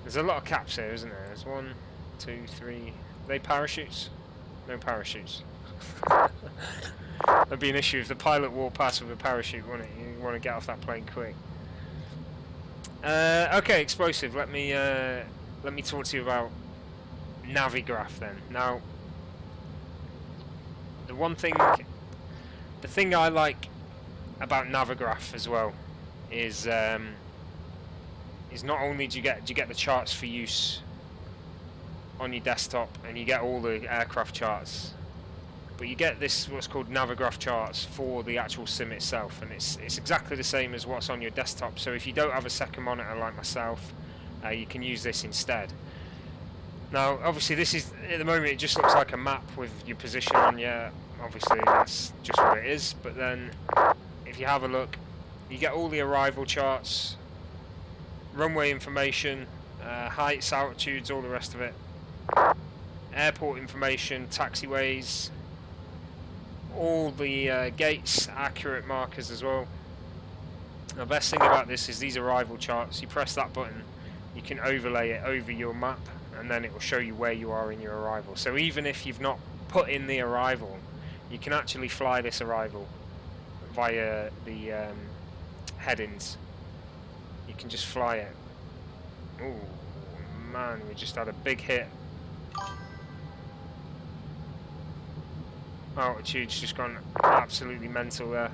There's a lot of caps here, isn't there? There's 1, 2, 3. Are they parachutes? No parachutes. That'd be an issue if the pilot walked past with a parachute, wouldn't it? You want to get off that plane quick. Okay, explosive. Let me talk to you about Navigraph then. Now, the thing I like about Navigraph as well is not only do you get the charts for use on your desktop, and you get all the aircraft charts, but you get this what's called Navigraph Charts for the actual sim itself, and it's exactly the same as what's on your desktop. So if you don't have a second monitor like myself, you can use this instead. Now, obviously, this is at the moment it just looks like a map with your position on. Yeah, obviously that's just what it is. But then, if you have a look, you get all the arrival charts, runway information, heights, altitudes, all the rest of it, airport information, taxiways, all the gates, accurate markers as well. The best thing about this is these arrival charts. You press that button, you can overlay it over your map, and then it will show you where you are in your arrival. So even if you've not put in the arrival, you can actually fly this arrival via the headings. You can just fly it. Oh man, we just had a big hit. Altitude's just gone absolutely mental there.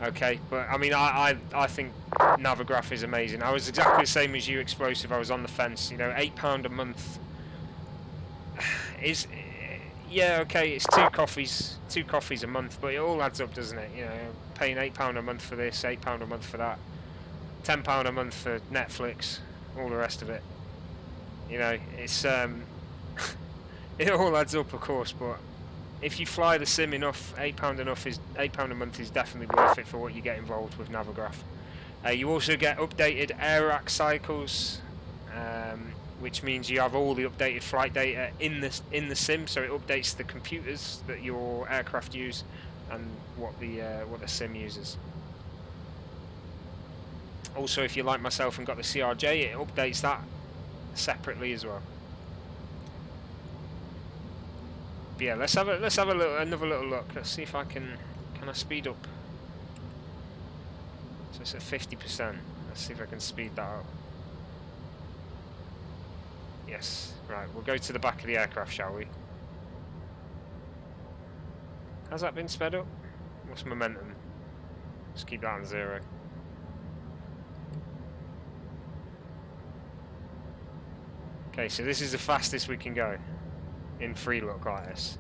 Okay, but I mean, I think Navigraph is amazing. I was exactly the same as you, Explosive. I was on the fence. You know, £8 a month is, yeah, okay, it's two coffees a month, but it all adds up, doesn't it? You know, paying £8 a month for this, £8 a month for that, £10 a month for Netflix, all the rest of it. You know, it's it all adds up, of course, but if you fly the sim enough, £8 a month is definitely worth it for what you get involved with Navigraph. You also get updated air rack cycles, which means you have all the updated flight data in the sim, so it updates the computers that your aircraft use and what the sim uses. Also, if you're like myself and got the CRJ, it updates that separately as well. But yeah, let's have another little look. Let's see if I can I speed up. So it's at 50%. Let's see if I can speed that up. Yes, right. We'll go to the back of the aircraft, shall we? Has that been sped up? What's momentum? Let's keep that on 0. Okay, so this is the fastest we can go in free look like this.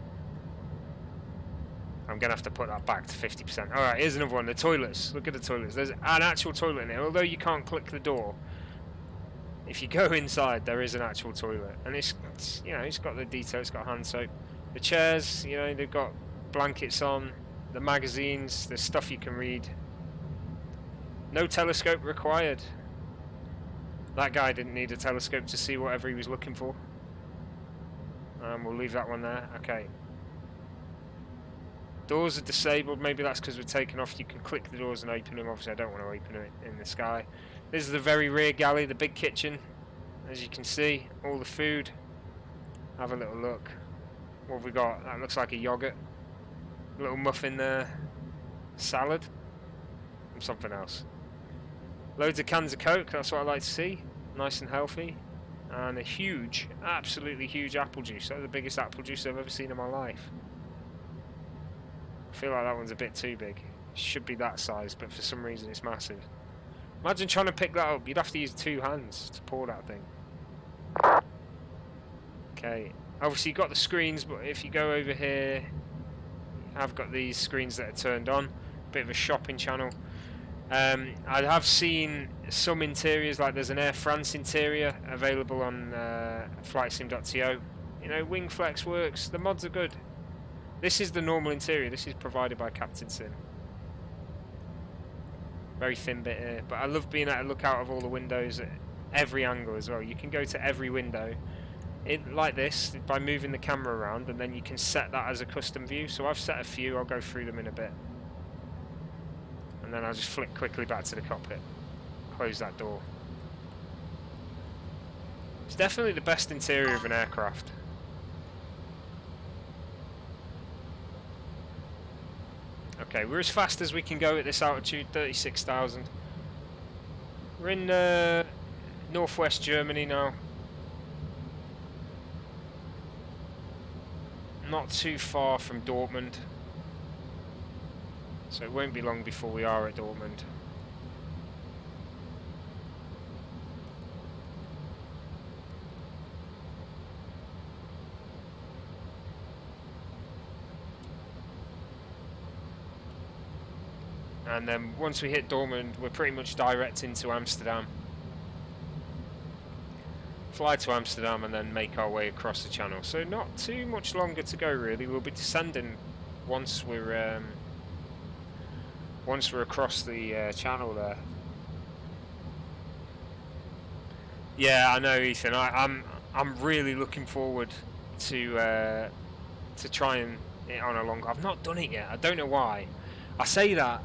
I'm gonna have to put that back to 50%. Alright, here's another one, the toilets. Look at the toilets. There's an actual toilet in here, although you can't click the door. If you go inside, there is an actual toilet. And it's you know, it's got the detail, it's got hand soap. The chairs, you know, they've got blankets on. The magazines, there's stuff you can read. No telescope required. That guy didn't need a telescope to see whatever he was looking for. We'll leave that one there. Okay. Doors are disabled. Maybe that's because we're taking off. You can click the doors and open them. Obviously, I don't want to open it in the sky. This is the very rear galley, the big kitchen. As you can see, all the food. Have a little look. What have we got? That looks like a yogurt. A little muffin there. Salad. And something else. Loads of cans of Coke. That's what I like to see. Nice and healthy. And a huge, absolutely huge apple juice. That's the biggest apple juice I've ever seen in my life. I feel like that one's a bit too big. It should be that size, but for some reason it's massive. Imagine trying to pick that up. You'd have to use 2 hands to pour that thing. Okay. Obviously you've got the screens, but if you go over here, I've got these screens that are turned on. Bit of a shopping channel. I have seen some interiors, like there's an Air France interior available on flightsim.to. You know, Wingflex works, the mods are good. This is the normal interior, this is provided by Captain Sim. Very thin bit here, but I love being able to look out of all the windows at every angle as well. You can go to every window like this by moving the camera around, and then you can set that as a custom view. So I've set a few, I'll go through them in a bit. And then I'll just flick quickly back to the cockpit. Close that door. It's definitely the best interior of an aircraft. Okay, we're as fast as we can go at this altitude, 36,000. We're in northwest Germany now. Not too far from Dortmund. So it won't be long before we are at Dortmund. And then once we hit Dortmund, we're pretty much direct into Amsterdam. Fly to Amsterdam and then make our way across the channel. So not too much longer to go really. We'll be descending once we're across the channel there. Yeah, I know, Ethan. I'm really looking forward to trying it on a long. I've not done it yet. I don't know why. I say that.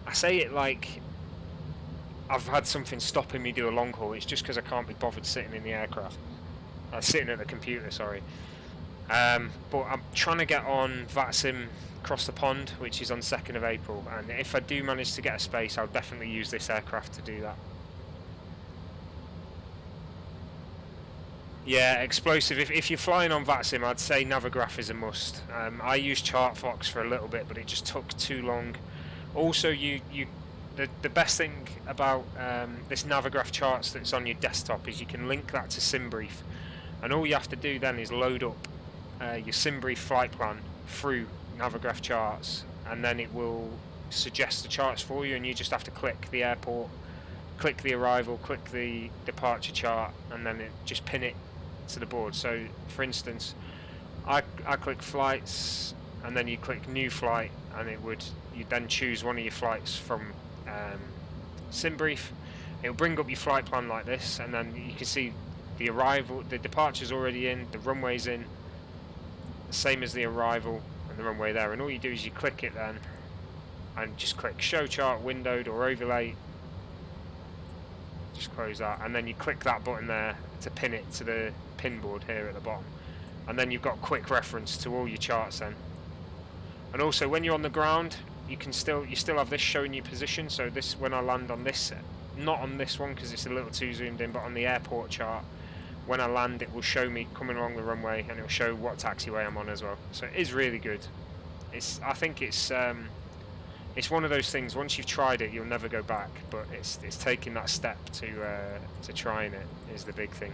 I say it like I've had something stopping me do a long haul. It's just because I can't be bothered sitting in the aircraft. Sitting at the computer, sorry. But I'm trying to get on Vatsim across the pond, which is on 2nd of April. And if I do manage to get a space, I'll definitely use this aircraft to do that. Yeah, explosive. If you're flying on Vatsim, I'd say Navigraph is a must. I used ChartFox for a little bit, but it just took too long. Also, the best thing about this Navigraph Charts that's on your desktop is you can link that to SimBrief, and all you have to do then is load up your SimBrief flight plan through Navigraph Charts, and then it will suggest the charts for you, and you just have to click the airport, click the arrival, click the departure chart, and then it just pin it to the board. So, for instance, I click flights, and then you click new flight, and you then choose one of your flights from SimBrief. It'll bring up your flight plan like this, and then you can see the arrival, the departure's already in, the runway's in, the same as the arrival and the runway there. And all you do is you click it then, and just click show chart windowed or overlay. Just close that, and then you click that button there to pin it to the pin board here at the bottom, and then you've got quick reference to all your charts then. And also when you're on the ground, you still have this showing your position. So this, when I land on this, not on this one because it's a little too zoomed in, but on the airport chart, when I land it will show me coming along the runway, and it will show what taxiway I'm on as well. So it is really good. I think it's one of those things, once you've tried it you'll never go back, but it's taking that step to trying it is the big thing.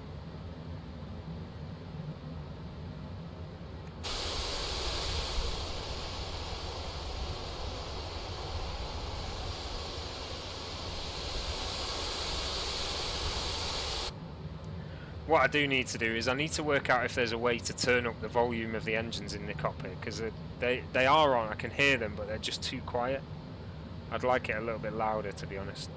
What I do need to do is I need to work out if there's a way to turn up the volume of the engines in the cockpit, because they are on, I can hear them, but they're just too quiet. I'd like it a little bit louder, to be honest.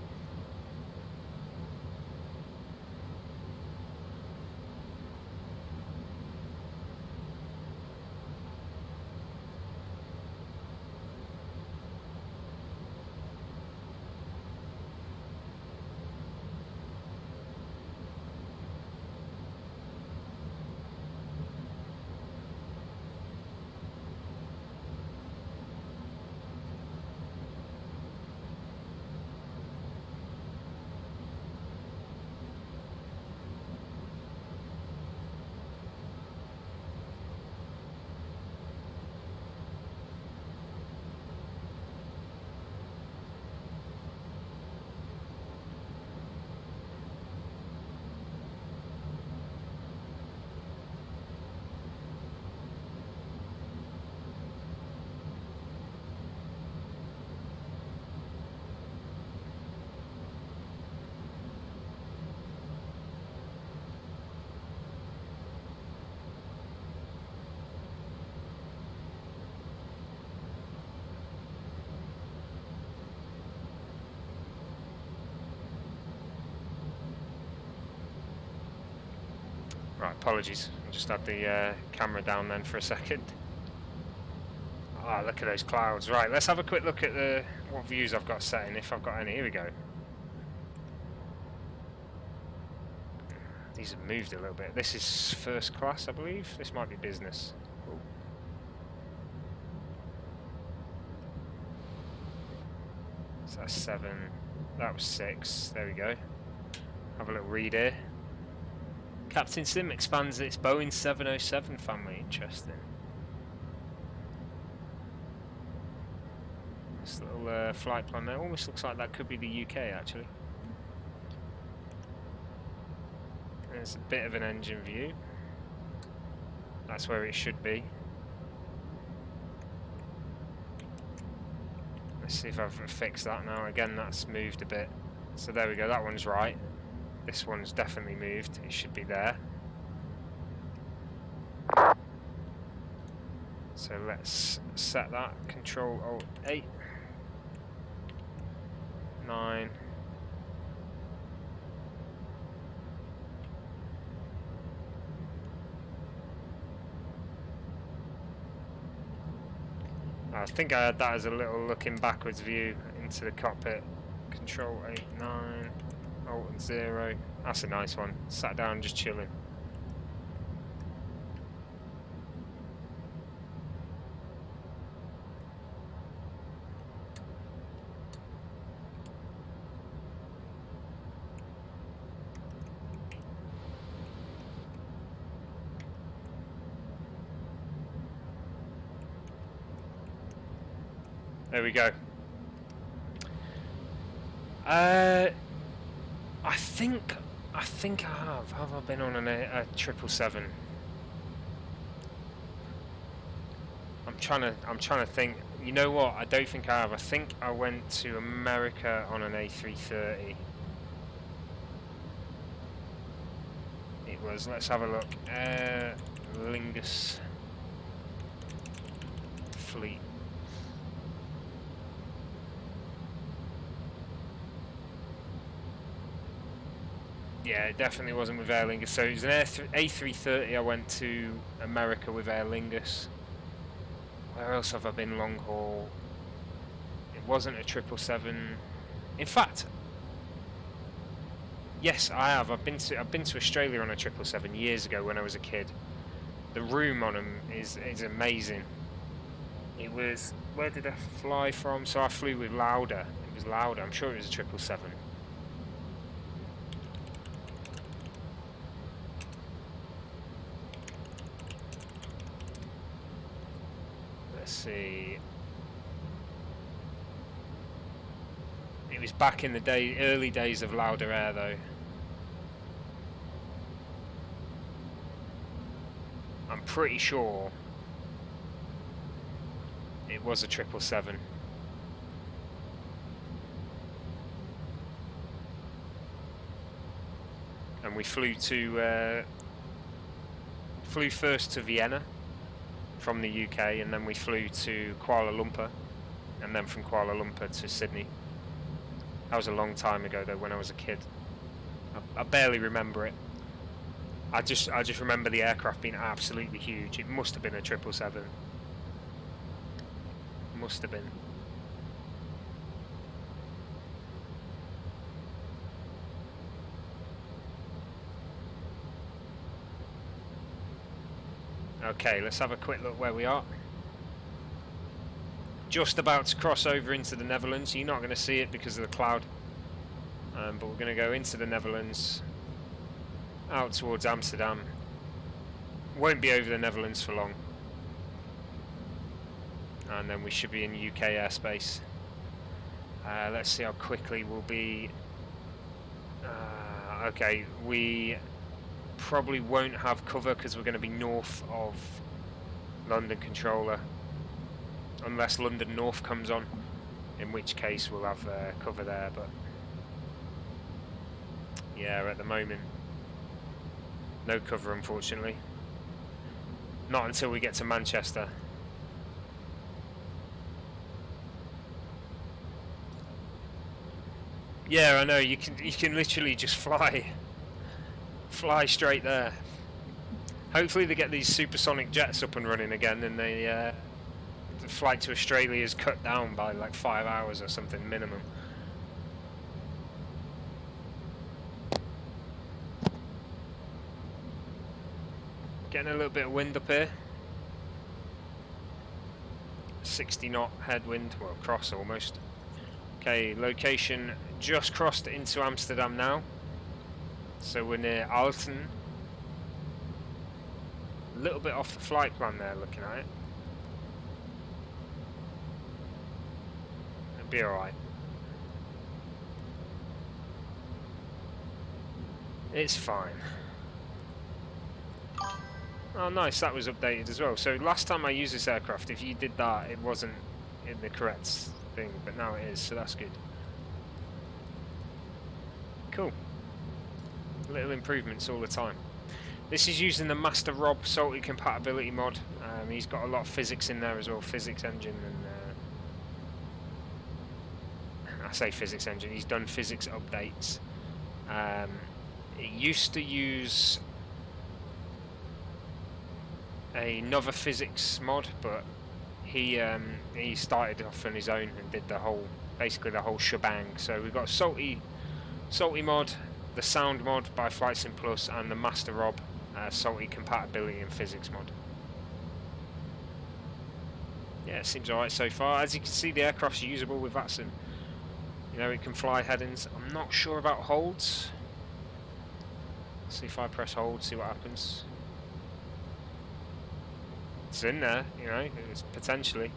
Right, apologies. I just had the camera down then for a second. Ah, look at those clouds. Right, let's have a quick look at what views I've got set in, if I've got any. Here we go. These have moved a little bit. This is first class, I believe. This might be business. Ooh. So that's 7. That was 6. There we go. Have a little read here. Captain Sim expands its Boeing 707 family. Interesting. This little flight plan there almost looks like that could be the UK actually. There's a bit of an engine view. That's where it should be. Let's see if I've fixed that now. Again, that's moved a bit. So there we go, that one's right. This one's definitely moved. It should be there. So let's set that. Control Alt 8. 9. I think I had that as a little looking backwards view into the cockpit. Control 8, 9, Alt and 0. That's a nice one. Sat down just chilling. There we go. I think I have. Have I been on a 777? I'm trying to think. You know what? I don't think I have. I think I went to America on an A330. It was. Let's have a look. Lingus Fleet. Yeah, it definitely wasn't with Aer Lingus. So it was an A330. I went to America with Aer Lingus. Where else have I been long haul? It wasn't a 777. In fact, yes, I have. I've been to Australia on a 777 years ago when I was a kid. The room on them is amazing. It was, where did I fly from? So I flew with Lauda. It was Lauda. I'm sure it was a 777. See, it was back in the early days of Lauda Air though. I'm pretty sure it was a 777. And we flew first to Vienna from the UK, and then we flew to Kuala Lumpur, and then from Kuala Lumpur to Sydney. That was a long time ago though, when I was a kid. I barely remember it. I just remember the aircraft being absolutely huge. It must have been a 777. Must have been. Okay, let's have a quick look where we are. Just about to cross over into the Netherlands. You're not going to see it because of the cloud. But we're going to go into the Netherlands, out towards Amsterdam. Won't be over the Netherlands for long. And then we should be in UK airspace. Let's see how quickly we'll be. Okay, we probably won't have cover because we're going to be north of London Controller, unless London North comes on, in which case we'll have cover there. But yeah, at the moment no cover, unfortunately. Not until we get to Manchester. Yeah, I know, you can literally just fly straight there. Hopefully they get these supersonic jets up and running again, and the flight to Australia is cut down by like 5 hours or something minimum. Getting a little bit of wind up here. 60 knot headwind, well, cross almost. Okay, location just crossed into Amsterdam now. So we're near Alten. A little bit off the flight plan there, looking at it. It'll be alright. It's fine. Oh nice, that was updated as well. So last time I used this aircraft, if you did that, it wasn't in the correct thing, but now it is, so that's good. Cool. Little improvements all the time. This is using the Master Rob Salty compatibility mod. He's got a lot of physics in there as well, physics engine, and I say physics engine, he's done physics updates. It used to use another physics mod, but he started off on his own and did the whole, basically the whole shebang. So we've got salty mod, the sound mod by Flight Sim Plus, and the Master Rob salty compatibility and physics mod. Yeah, it seems alright so far. As you can see, the aircraft's usable with Vatsim. You know, it can fly head-ins. I'm not sure about holds. See if I press hold, see what happens. It's in there, you know, it's potentially.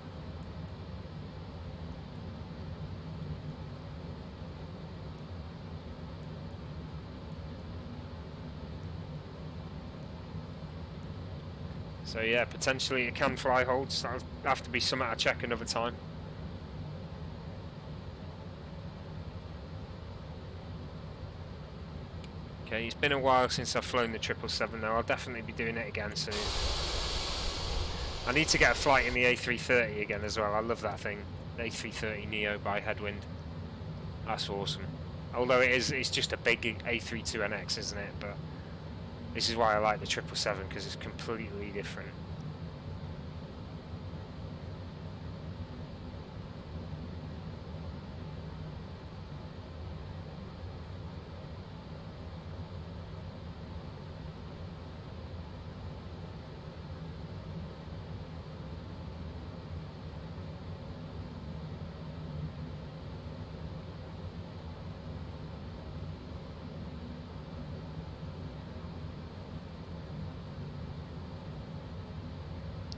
So yeah, potentially it can fly holds. That'll have to be something I check another time. Okay, it's been a while since I've flown the 777 now. I'll definitely be doing it again soon. I need to get a flight in the A330 again as well. I love that thing. The A330 Neo by Headwind. That's awesome. Although it's just a big A32NX, isn't it? But this is why I like the 777, because it's completely different.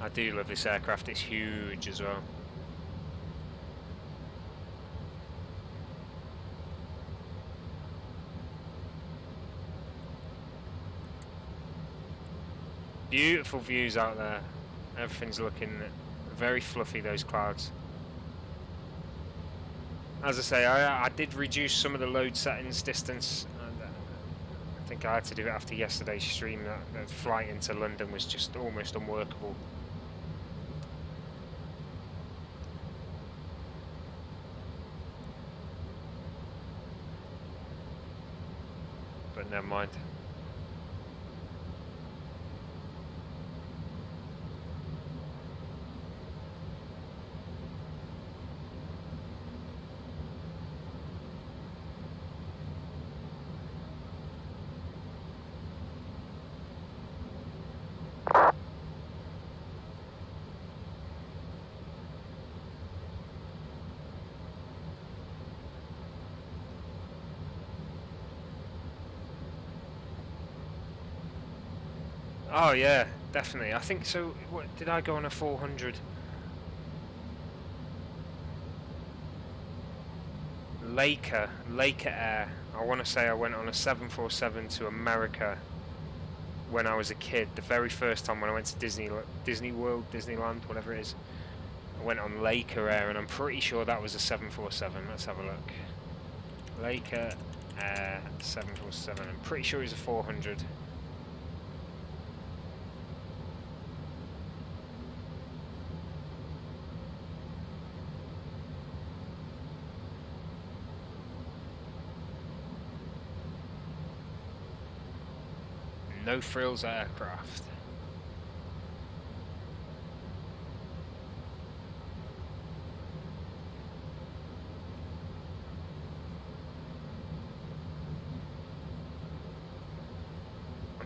I do love this aircraft, it's huge as well. Beautiful views out there. Everything's looking very fluffy, those clouds. As I say, I did reduce some of the load settings distance. I think I had to do it after yesterday's stream. That flight into London was just almost unworkable. But never mind. Oh yeah, definitely. I think so. What, did I go on a 400? Laker Air. I want to say I went on a 747 to America when I was a kid. The very first time when I went to Disney World, Disneyland, whatever it is. I went on Laker Air, and I'm pretty sure that was a 747. Let's have a look. Laker Air 747. I'm pretty sure it was a 400. No frills aircraft.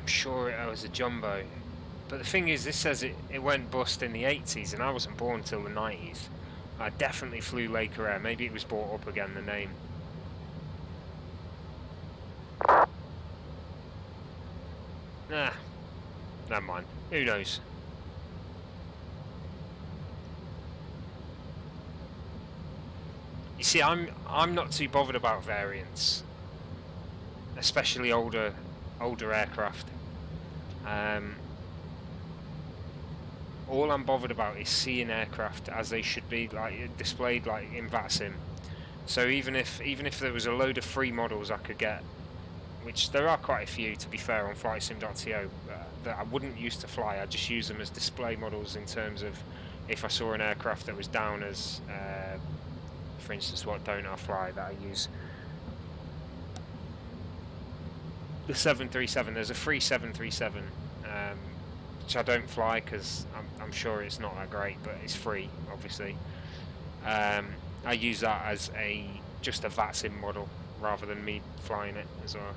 sure it was a jumbo. But the thing is, this says it went bust in the 80s, and I wasn't born till the 90s. I definitely flew Laker Air. Maybe it was brought up again, the name. Nah, never mind. Who knows? You see, I'm not too bothered about variants, especially older aircraft. All I'm bothered about is seeing aircraft as they should be, like displayed like in Vatsim. So even if there was a load of free models I could get, which there are quite a few to be fair on flightsim.to, that I wouldn't use to fly, I'd just use them as display models in terms of if I saw an aircraft that was down as, for instance, what don't I fly that I use? The 737, there's a free 737, which I don't fly because I'm sure it's not that great, but it's free, obviously. I use that as just a Vatsim model rather than me flying it as well.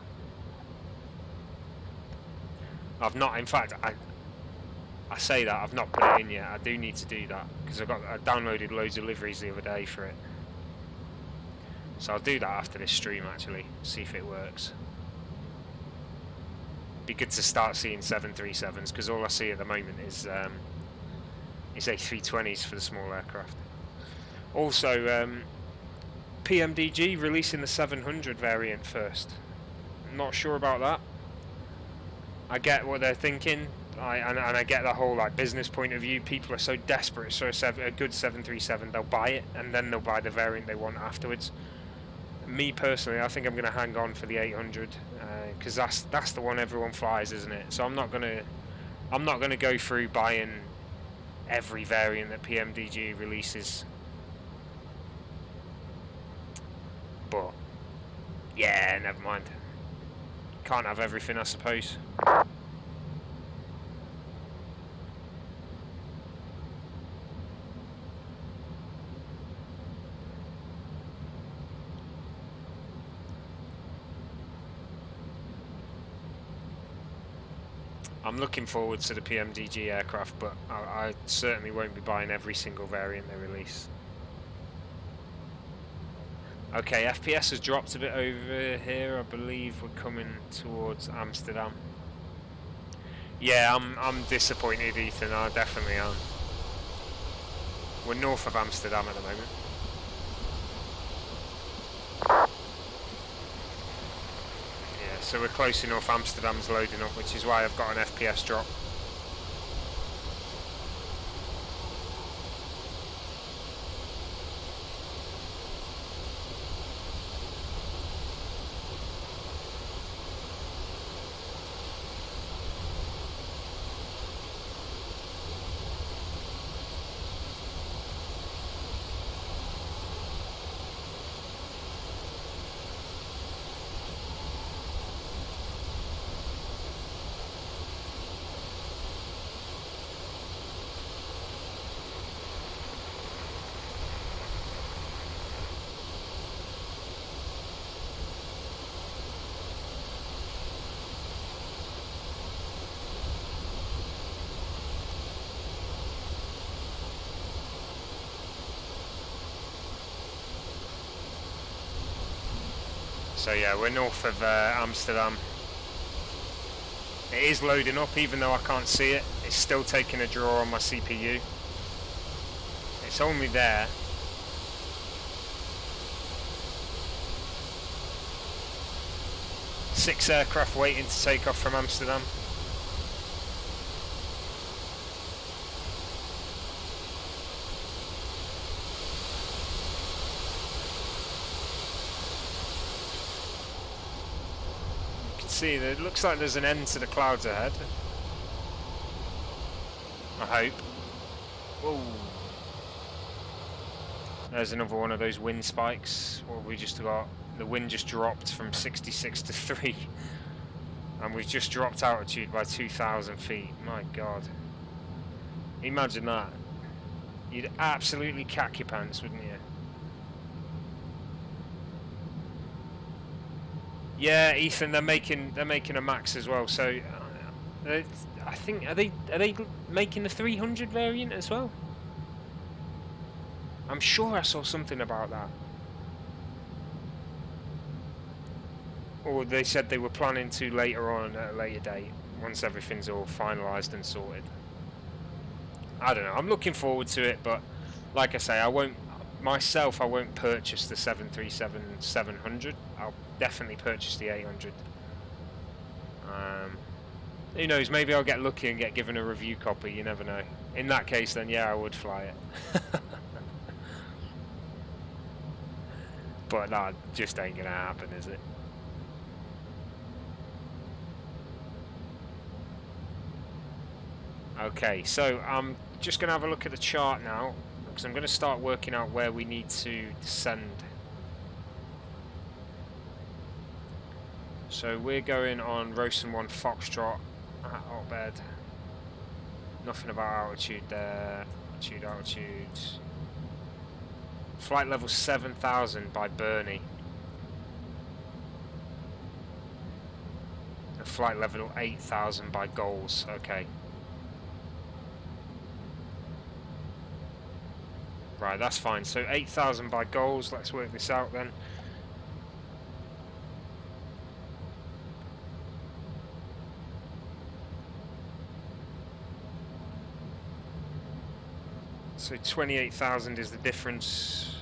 I've not, in fact, I say that I've not put it in yet. I do need to do that because I downloaded loads of liveries the other day for it. So I'll do that after this stream actually, see if it works. Be good to start seeing 737s because all I see at the moment is A320s for the small aircraft. Also, PMDG releasing the 700 variant first. I'm not sure about that. I get what they're thinking, and I get the whole like business point of view. People are so desperate for a good 737, they'll buy it and then they'll buy the variant they want afterwards. Me personally, I think I'm going to hang on for the 800 because that's the one everyone flies, isn't it? So I'm not gonna go through buying every variant that PMDG releases. But yeah, never mind. Can't have everything, I suppose. I'm looking forward to the PMDG aircraft, but I certainly won't be buying every single variant they release. Okay, FPS has dropped a bit over here. I believe we're coming towards Amsterdam. Yeah, I'm disappointed, Ethan. I definitely am. We're north of Amsterdam at the moment. Yeah, so we're close enough. Amsterdam's loading up, which is why I've got an FPS drop. So yeah, we're north of Amsterdam. It is loading up, even though I can't see it. It's still taking a draw on my CPU. It's only there. Six aircraft waiting to take off from Amsterdam. See, it looks like there's an end to the clouds ahead. I hope. Whoa. There's another one of those wind spikes. What have we just got? The wind just dropped from 66 to 3. And we've just dropped altitude by 2,000 feet. My God. Imagine that. You'd absolutely cack your pants, wouldn't you? Yeah, Ethan, they're making a max as well. So I think are they making the 300 variant as well? I'm sure I saw something about that. Or they said they were planning to later on at a later date, once everything's all finalised and sorted. I don't know. I'm looking forward to it, but like I say, I won't purchase the 737-700. I'll definitely purchase the 800. Who knows, maybe I'll get lucky and get given a review copy, you never know. In that case, then yeah, I would fly it. But that just ain't gonna happen, is it? Okay, so I'm just gonna have a look at the chart now, because I'm gonna start working out where we need to descend. So we're going on Rosen 1 Foxtrot at Hotbed. Nothing about altitude there. Altitude. Flight level 7,000 by Burney. And flight level 8,000 by Goals. Okay. Right, that's fine. So 8,000 by Goals. Let's work this out then. So 28,000 is the difference.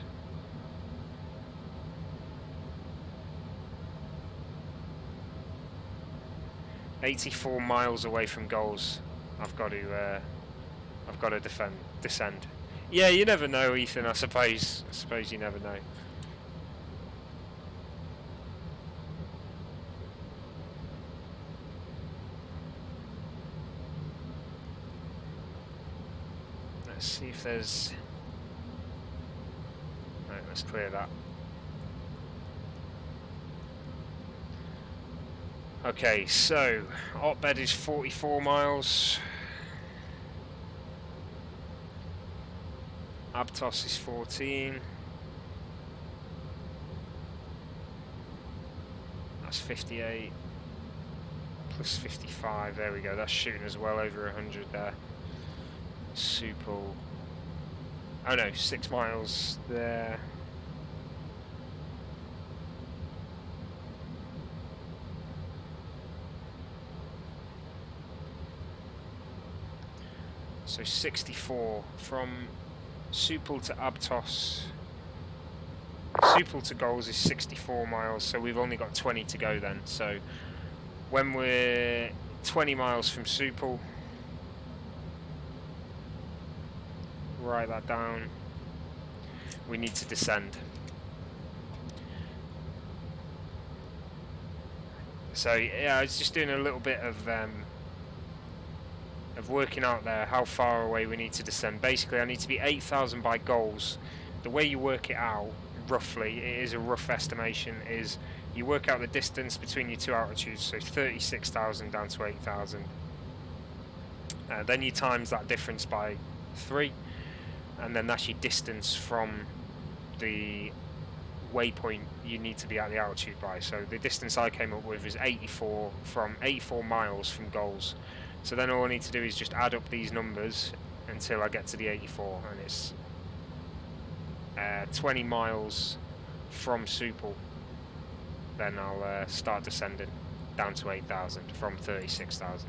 $84 miles away from Goals. I've got to descend. Yeah, you never know, Ethan. I suppose you never know. Let's see if there's... Right, let's clear that. Okay, so Hotbed is 44 miles. Atis is 14. That's 58. Plus 55, there we go. That's shooting us well over 100 there. Supal. Oh no, 6 miles there. So 64 from Supal to Atis. Supal to Goals is 64 miles, so we've only got 20 to go then. So when we're 20 miles from Supal, write that down, we need to descend. So yeah, I was just doing a little bit of working out there how far away we need to descend. Basically I need to be 8,000 by Goals. The way you work it out, roughly, it is a rough estimation, is you work out the distance between your two altitudes, so 36,000 down to 8,000. Then you times that difference by 3, and then that's your distance from the waypoint you need to be at the altitude by. So the distance I came up with is 84 miles from Goals. So then all I need to do is just add up these numbers until I get to the 84, and it's 20 miles from Supal. Then I'll start descending down to 8,000 from 36,000.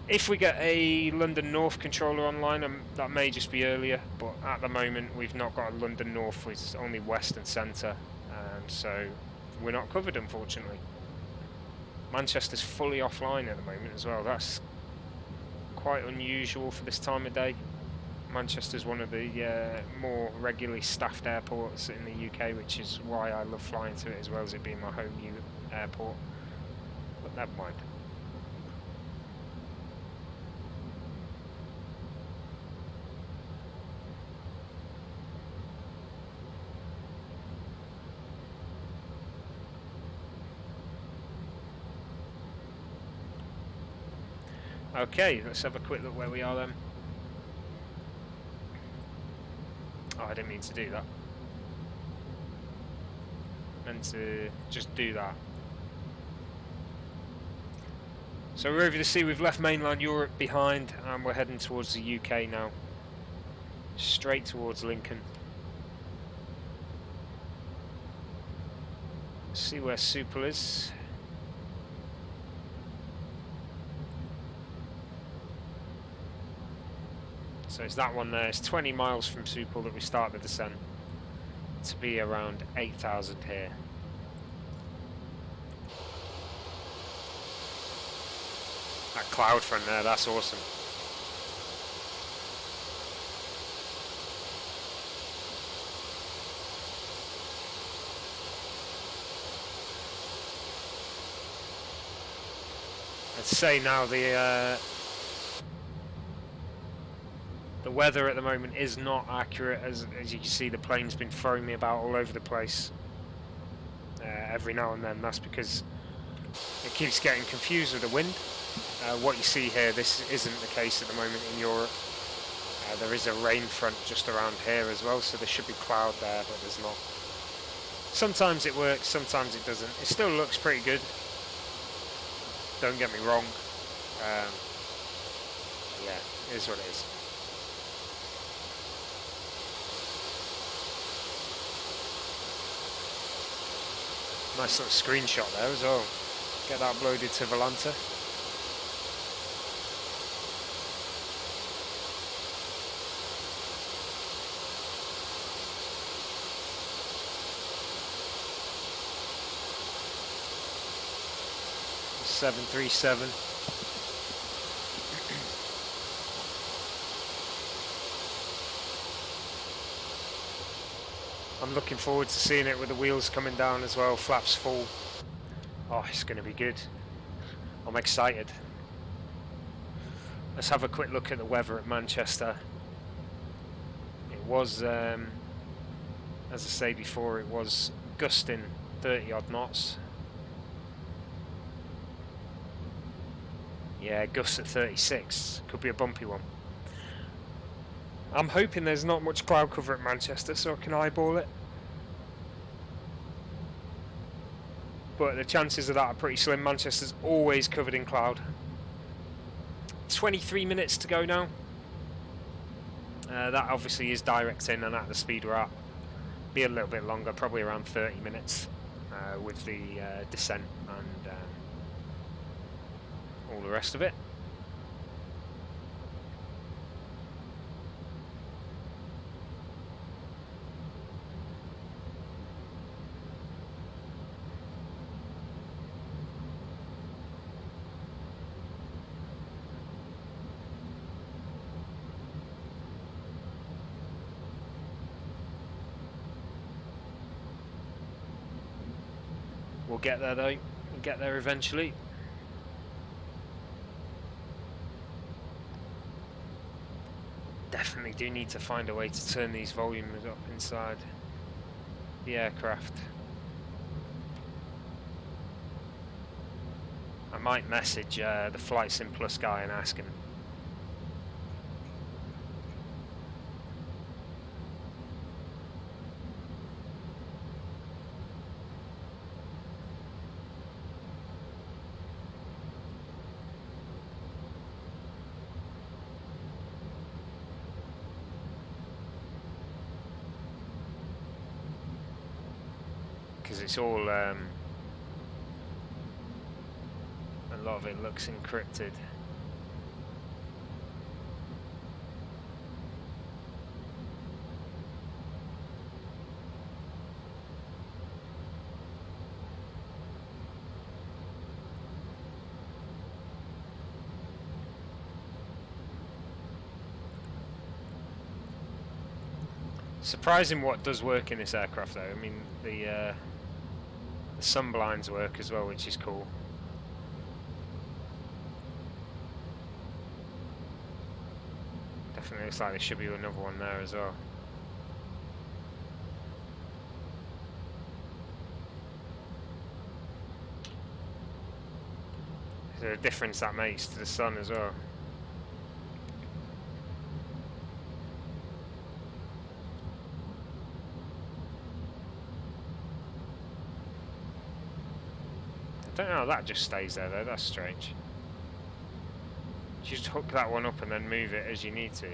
If we get a London North controller online, that may just be earlier, but at the moment we've not got a London North, it's only West and Centre, so we're not covered, unfortunately. Manchester's fully offline at the moment as well. That's quite unusual for this time of day. Manchester's one of the more regularly staffed airports in the UK, which is why I love flying to it, as well as it being my home airport. But never mind. Okay, let's have a quick look where we are then. Oh, I didn't mean to do that. Meant to just do that. So we're over the sea, we've left mainland Europe behind and we're heading towards the UK now. Straight towards Lincoln. See where Supel is. So it's that one there. It's 20 miles from Supel that we start the descent. To be around 8,000 here. That cloud front there, that's awesome. I'd say now the weather at the moment is not accurate. As you can see, the plane's been throwing me about all over the place every now and then. That's because it keeps getting confused with the wind. What you see here, this isn't the case at the moment in Europe. There is a rain front just around here as well, so there should be cloud there, but there's not. Sometimes it works, sometimes it doesn't. It still looks pretty good. Don't get me wrong. Yeah, it is what it is. Nice little screenshot there as well. Get that uploaded to Volanta. .737. I'm looking forward to seeing it with the wheels coming down as well, flaps full. Oh, it's going to be good. I'm excited. Let's have a quick look at the weather at Manchester. It was, as I say before, it was gusting 30 odd knots. Yeah, gusts at 36. Could be a bumpy one. I'm hoping there's not much cloud cover at Manchester so I can eyeball it. But the chances of that are pretty slim. Manchester's always covered in cloud. 23 minutes to go now. That obviously is direct in and at the speed we're at. Be a little bit longer, probably around 30 minutes with the descent and all the rest of it. We'll get there though, we'll get there eventually. Definitely do need to find a way to turn these volumes up inside the aircraft. I might message the Flight Sim Plus guy and ask him. It's all a lot of it looks encrypted. Surprising what does work in this aircraft though. I mean the sun blinds work as well, which is cool. Definitely looks like there should be another one there as well. Is there a difference that makes to the sun as well? I don't know how that just stays there though, that's strange. Just hook that one up and then move it as you need to.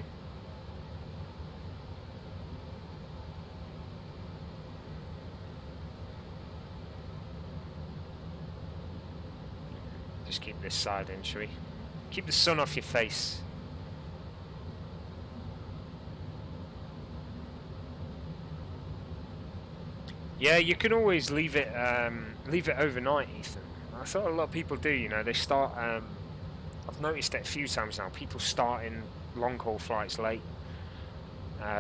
Just keep this side in, shall we? Keep the sun off your face. Yeah, you can always leave it overnight, Ethan. I thought a lot of people do. You know, they start. I've noticed it a few times now. People starting long haul flights late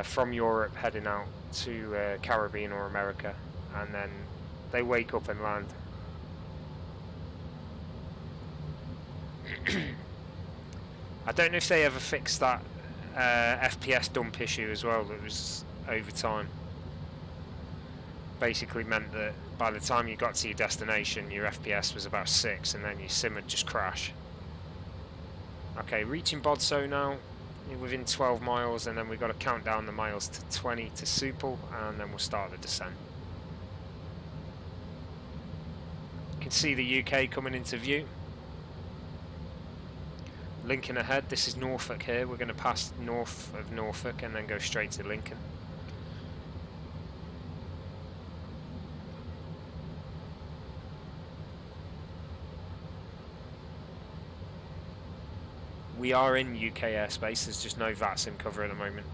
from Europe, heading out to Caribbean or America, and then they wake up and land. I don't know if they ever fixed that FPS dump issue as well. That was over time. Basically meant that by the time you got to your destination, your FPS was about 6, and then your sim would just crash. Okay, reaching Bodso now. You're within 12 miles, and then we've got to count down the miles to 20 to Supal, and then we'll start the descent. You can see the UK coming into view. Lincoln ahead. This is Norfolk here. We're going to pass north of Norfolk and then go straight to Lincoln. We are in UK airspace, there's just no Vatsim cover at the moment.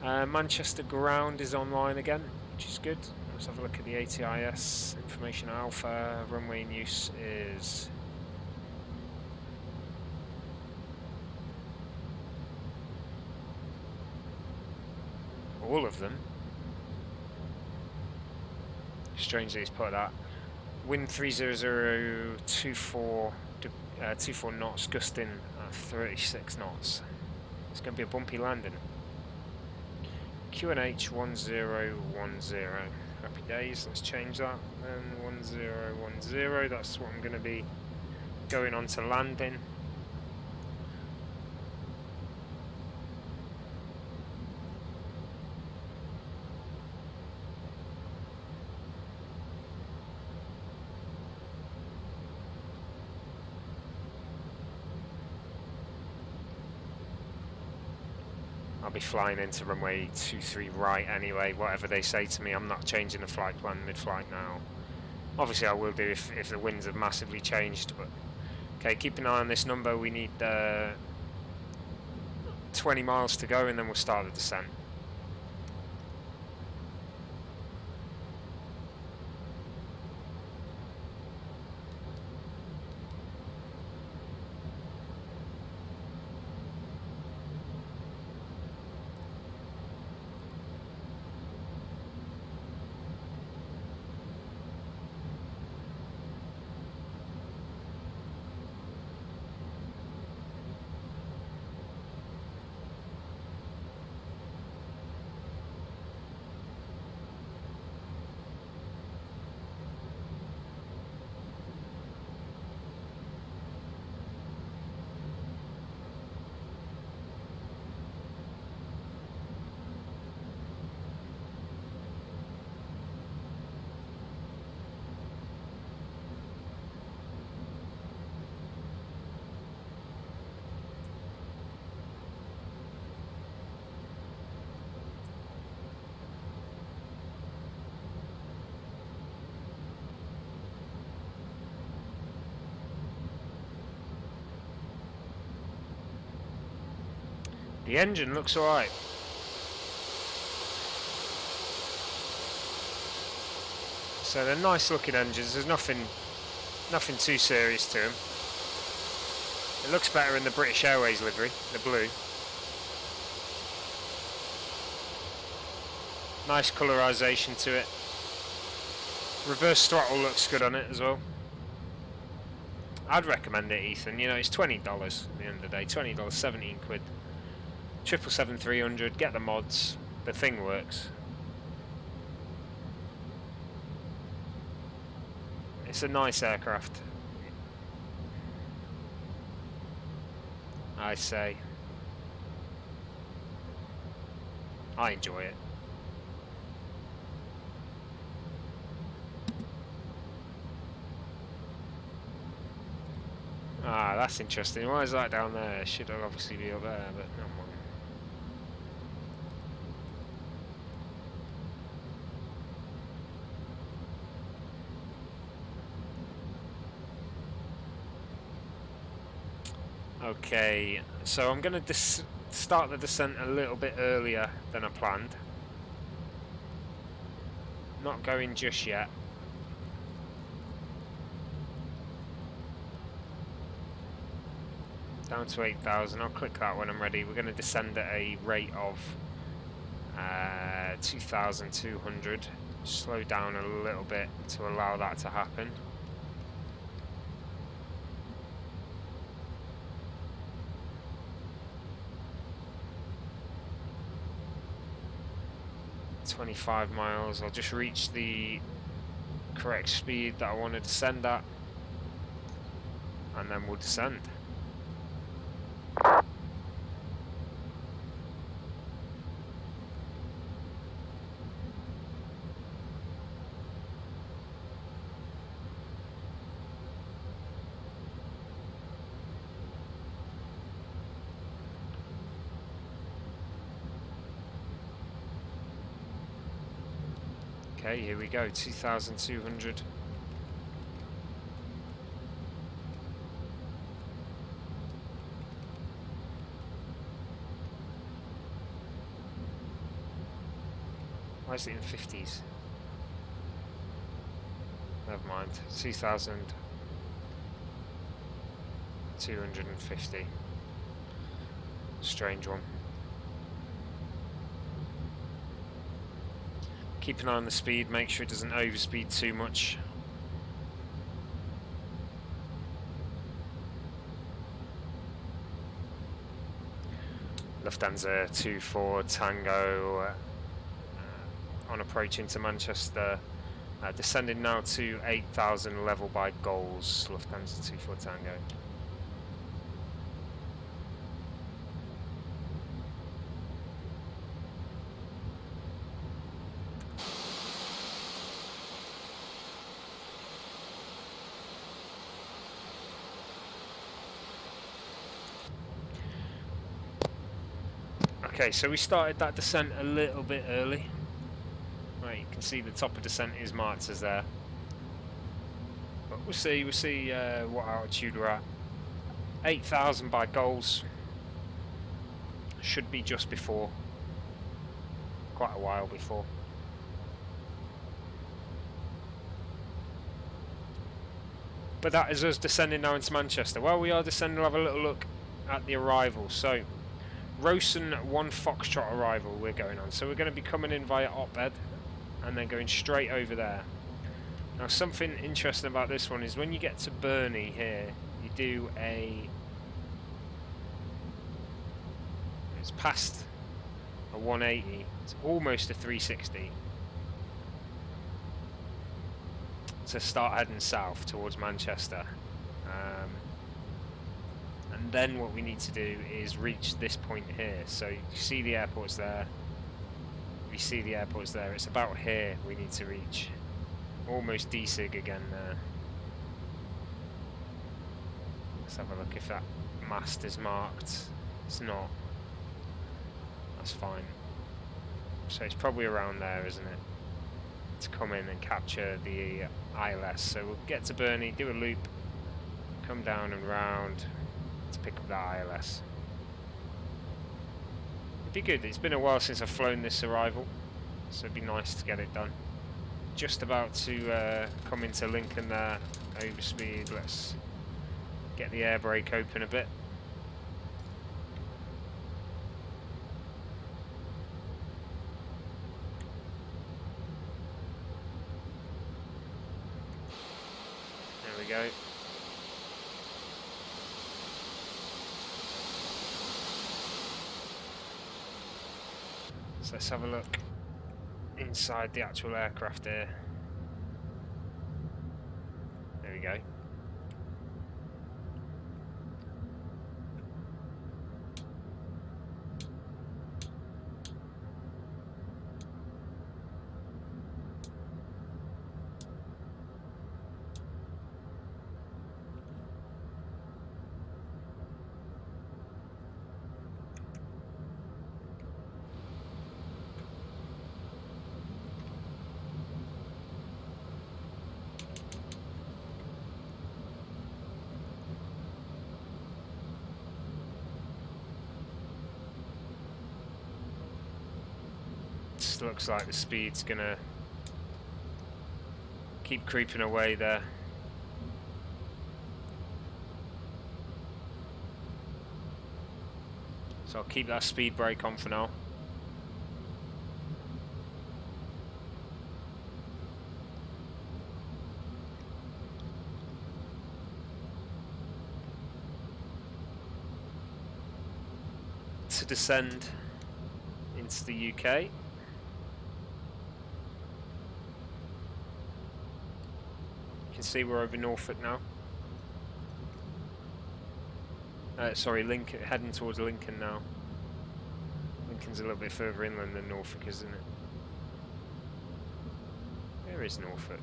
Manchester ground is online again, which is good. Let's have a look at the ATIS information alpha. Runway in use is all of them. Strange that he's put that. Wind 30024 24 knots, gusting 36 knots. It's going to be a bumpy landing. QNH 1010. Happy days, let's change that. And 1010, that's what I'm going to be going on to landing. I'll be flying into runway 23 right anyway, whatever they say to me. I'm not changing the flight plan mid-flight now. Obviously I will do if the winds have massively changed, but okay, keep an eye on this number. We need 20 miles to go and then we'll start the descent. The engine looks alright. So they're nice looking engines, there's nothing too serious to them. It looks better in the British Airways livery, the blue. Nice colorization to it. Reverse throttle looks good on it as well. I'd recommend it, Ethan. You know, it's $20 at the end of the day. $20, 17 quid. 777-300, get the mods, the thing works. It's a nice aircraft, I say. I enjoy it. Ah, that's interesting. Why is that down there? Should obviously be up there, but never mind. Okay, so I'm going to start the descent a little bit earlier than I planned. Not going just yet. Down to 8,000. I'll click that when I'm ready. We're going to descend at a rate of 2,200. Slow down a little bit to allow that to happen. .25 miles. I'll just reach the correct speed that I want to descend at, and then we'll descend. Okay, here we go, 2,200. Why is it in 50s? Never mind, 2,250. Strange one. Keep an eye on the speed, make sure it doesn't overspeed too much. Lufthansa 24 Tango on approach into Manchester, descending now to 8,000 level by goals, Lufthansa 24 Tango. Okay, so we started that descent a little bit early. Right, you can see the top of descent is marked as there. But we'll see what altitude we're at. 8,000 by goals. Should be just before. Quite a while before. But that is us descending now into Manchester. While we are descending, we'll have a little look at the arrival. So, Rosen 1 Foxtrot arrival we're going on. So we're going to be coming in via Oped and then going straight over there. Now something interesting about this one is when you get to Burnley here, you do it's past a 180, it's almost a 360 to start heading south towards Manchester. And then what we need to do is reach this point here. So you see the airport's there. You see the airport's there. It's about here we need to reach. Almost DSIG again there. Let's have a look if that mast is marked. It's not. That's fine. So it's probably around there, isn't it? To come in and capture the ILS. So we'll get to Burnley, do a loop, come down and round to pick up that ILS. It'd be good. It's been a while since I've flown this arrival, so it'd be nice to get it done. Just about to come into Lincoln there, overspeed. Let's get the air brake open a bit. There we go. So let's have a look inside the actual aircraft here. There we go. just looks like the speed's gonna keep creeping away there. So I'll keep that speed brake on for now. To descend into the UK. You can see we're over Norfolk now. Sorry, Lincoln, heading towards Lincoln now. Lincoln's a little bit further inland than Norfolk, isn't it? Where is Norfolk?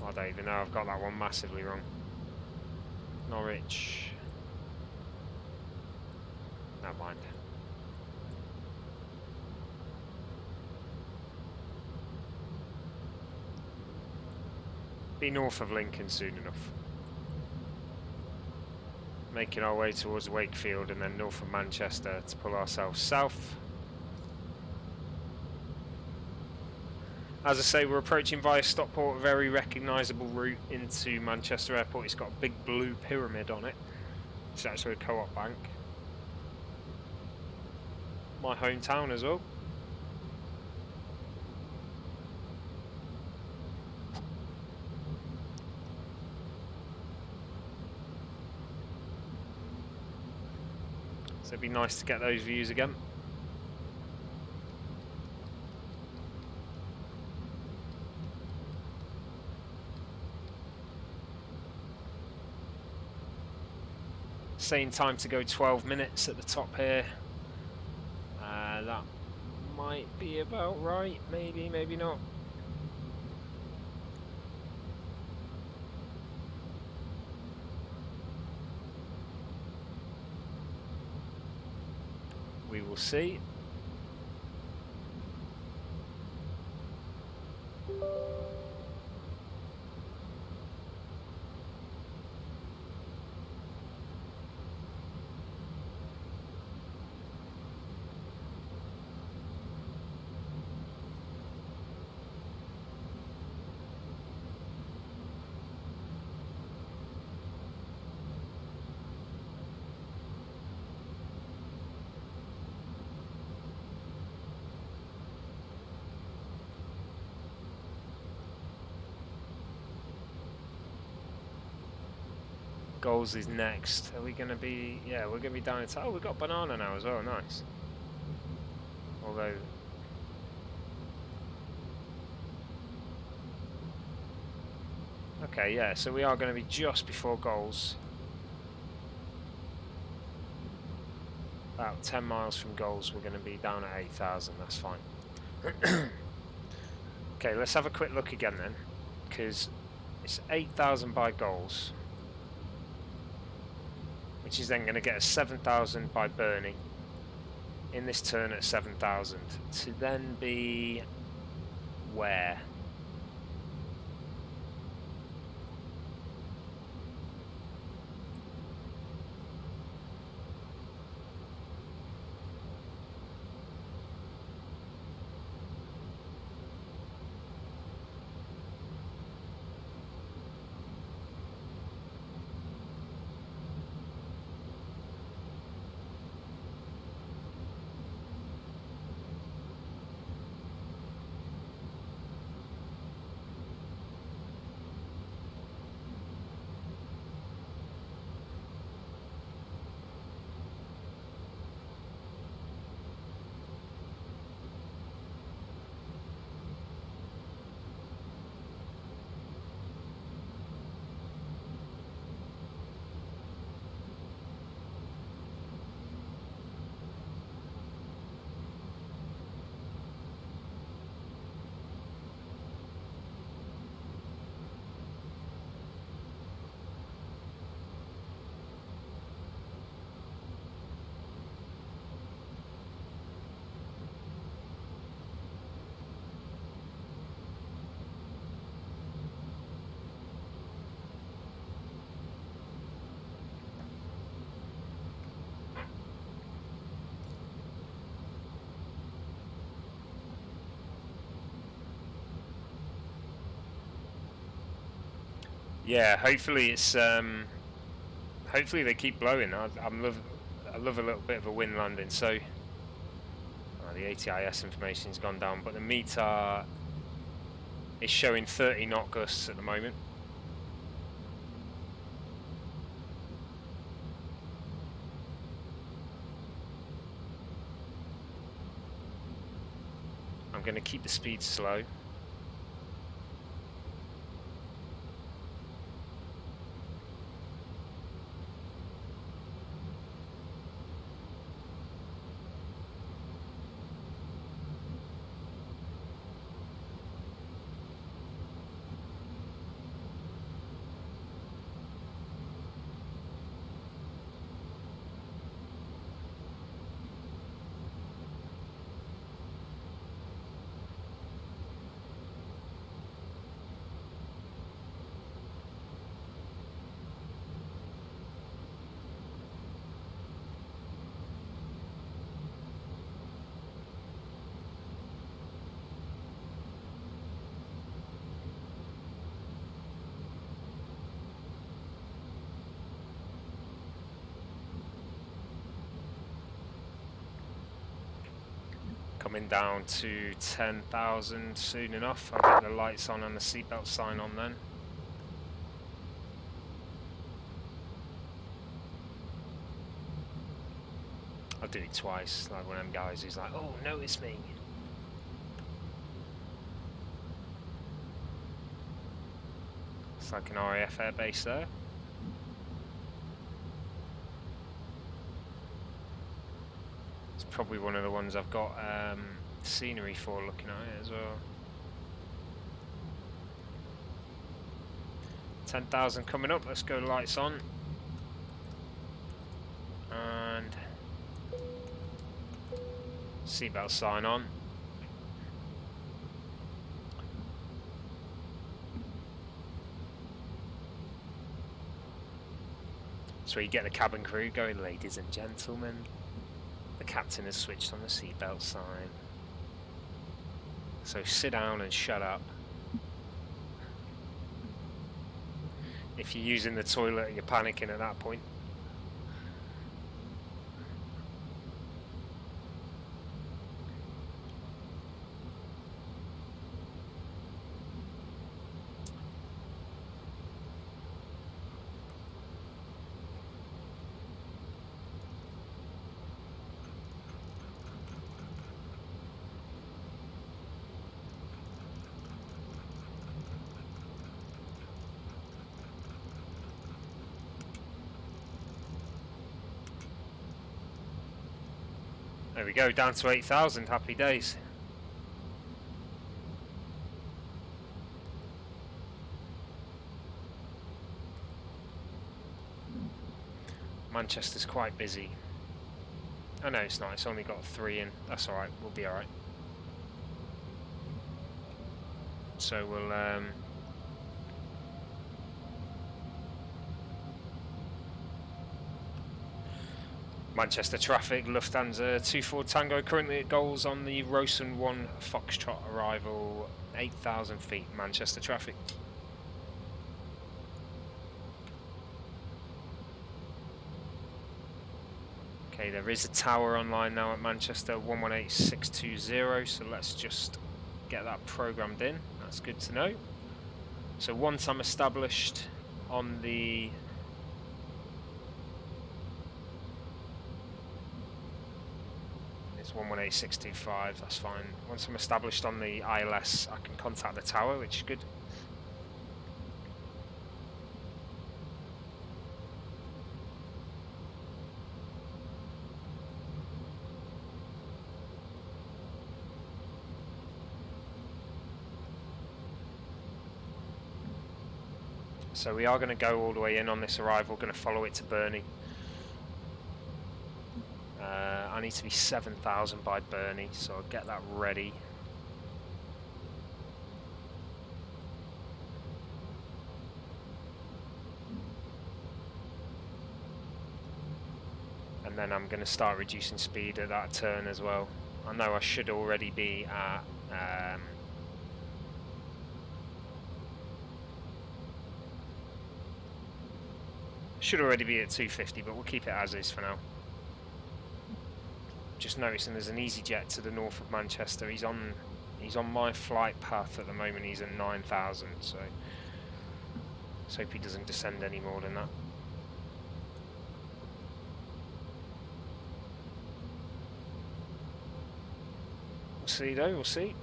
I don't even know, I've got that one massively wrong. Norwich. Never mind. Be north of Lincoln soon enough. Making our way towards Wakefield and then north of Manchester to pull ourselves south. As I say, we're approaching via Stockport, a very recognisable route into Manchester Airport. It's got a big blue pyramid on it. It's actually a co-op bank. My hometown as well. So it'd be nice to get those views again. Saying time to go 12 minutes at the top here. That might be about right, maybe, maybe not. We will see. Goals is next. Are we going to be... Yeah, we're going to be down in... Oh, we've got banana now as well. Nice. Although... Okay, yeah, so we are going to be just before goals. About 10 miles from goals, we're going to be down at 8,000. That's fine. Okay, let's have a quick look again then. Because it's 8,000 by goals. Which is then going to get us 7,000 by Burney in this turn at 7,000 to then be where? Yeah, hopefully it's hopefully they keep blowing. I love a little bit of a wind landing. So the ATIS information's gone down, but the METAR is showing 30 knot gusts at the moment. I'm going to keep the speed slow. Coming down to 10,000 soon enough. I'll get the lights on and the seatbelt sign on then. I'll do it twice, like one of them guys who's like, oh, notice me. It's like an RAF airbase there. Probably one of the ones I've got scenery for, looking at it as well. 10,000 coming up, let's go lights on. And seatbelt sign on. So you get the cabin crew going, ladies and gentlemen. The captain has switched on the seatbelt sign. So sit down and shut up. If you're using the toilet, you're panicking at that point. There we go, down to 8,000, happy days. Manchester's quite busy. Oh no, it's not, it's only got 3 in. That's alright, we'll be alright. So we'll Manchester traffic, Lufthansa 24 Tango, currently at goals on the Rosen 1 Foxtrot arrival, 8,000 feet, Manchester traffic. Okay, there is a tower online now at Manchester, 118620, so let's just get that programmed in, that's good to know. So once I'm established on the it's 118625, that's fine. Once I'm established on the ILS, I can contact the tower, which is good. So we are going to go all the way in on this arrival, going to follow it to Burney. I need to be 7,000 by Burney, so I'll get that ready. And then I'm going to start reducing speed at that turn as well. I know I should already be at Should already be at 250, but we'll keep it as is for now. Just noticing there's an EasyJet to the north of Manchester. He's on my flight path at the moment. He's at 9,000, so let's hope he doesn't descend any more than that. We'll see though, we'll see.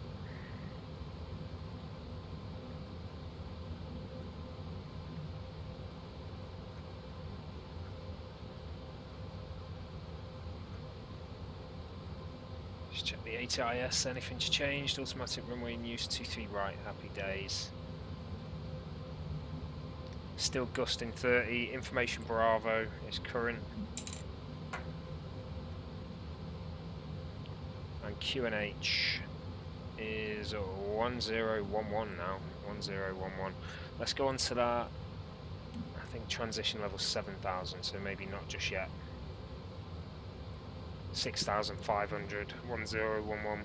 Just check the ATIS, anything's changed. Automatic runway in use, 23 right, happy days. Still gusting 30, information Bravo is current. And QNH is 1011 now, 1011. Let's go on to that. I think transition level 7,000, so maybe not just yet. 6,500, 1011.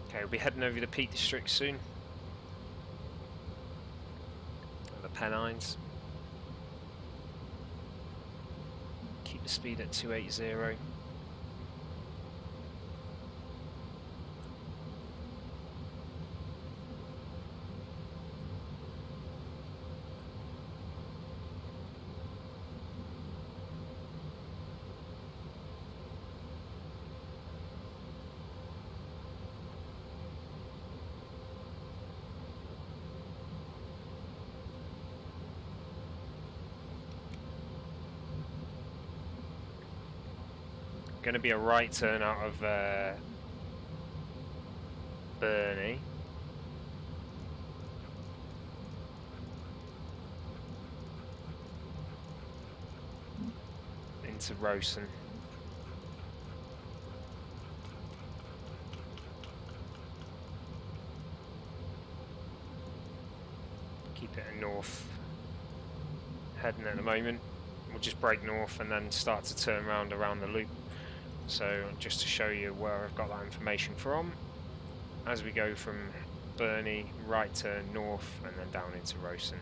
Okay, we'll be heading over the Peak District soon. The Pennines. Keep the speed at 280. Going to be a right turn out of Burnley. Into Rosen. Keep it a north heading at the moment. We'll just break north and then start to turn around the loop. So just to show you where I've got that information from, as we go from Burnley, right turn north and then down into Rosen.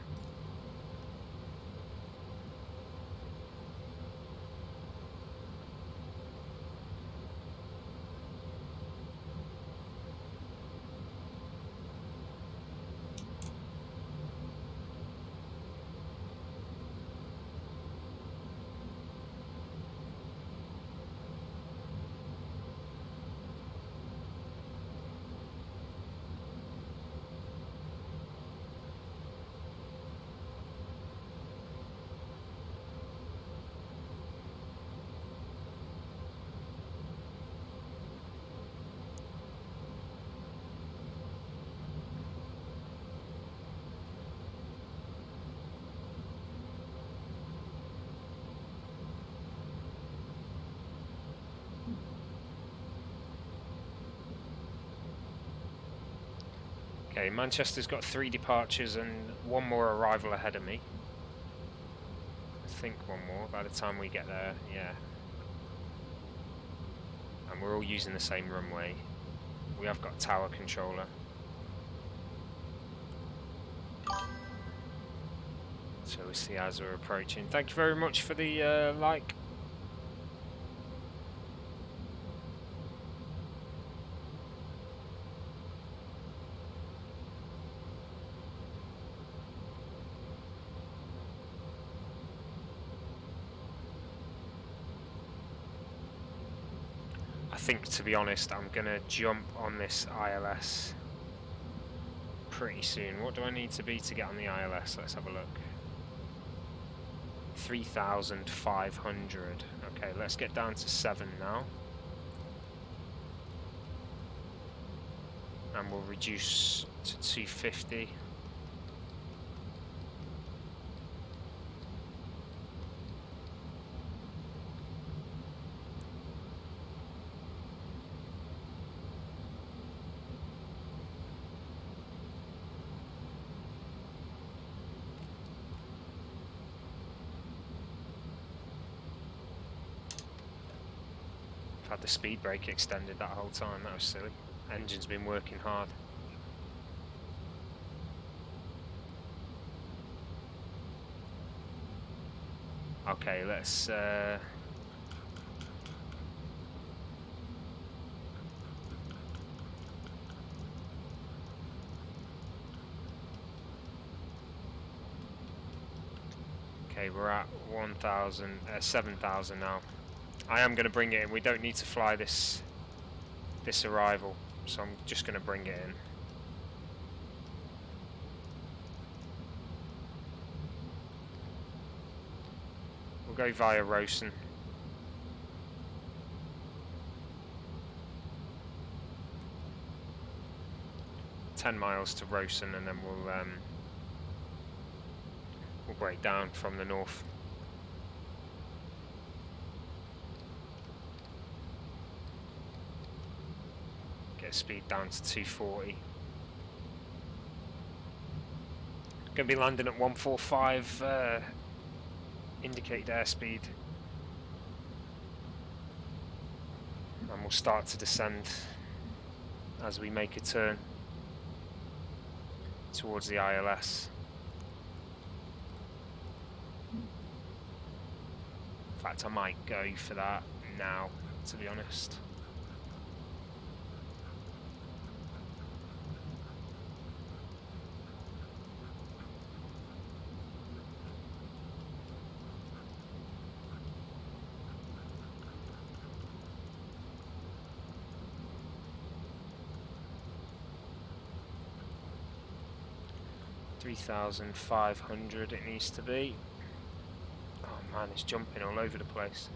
Okay, Manchester's got 3 departures and 1 more arrival ahead of me. I think 1 more by the time we get there, yeah. And we're all using the same runway. We have got tower controller. So we see as we're approaching. Thank you very much for the like. I think, to be honest, I'm gonna jump on this ILS pretty soon. What do I need to be to get on the ILS? Let's have a look. 3,500. Okay, let's get down to 7 now. And we'll reduce to 250. had the speed brake extended that whole time. That was silly. Engine's been working hard. Okay, let's okay, we're at 7,000 now. I am going to bring it in. We don't need to fly this arrival, so I'm just going to bring it in. We'll go via Rosen. $10 miles to Rosen, and then we'll break down from the north. Get speed down to 240. Going to be landing at 145 indicated airspeed, and we'll start to descend as we make a turn towards the ILS. In fact, I might go for that now, to be honest. $3,500 it needs to be. Oh man, it's jumping all over the place.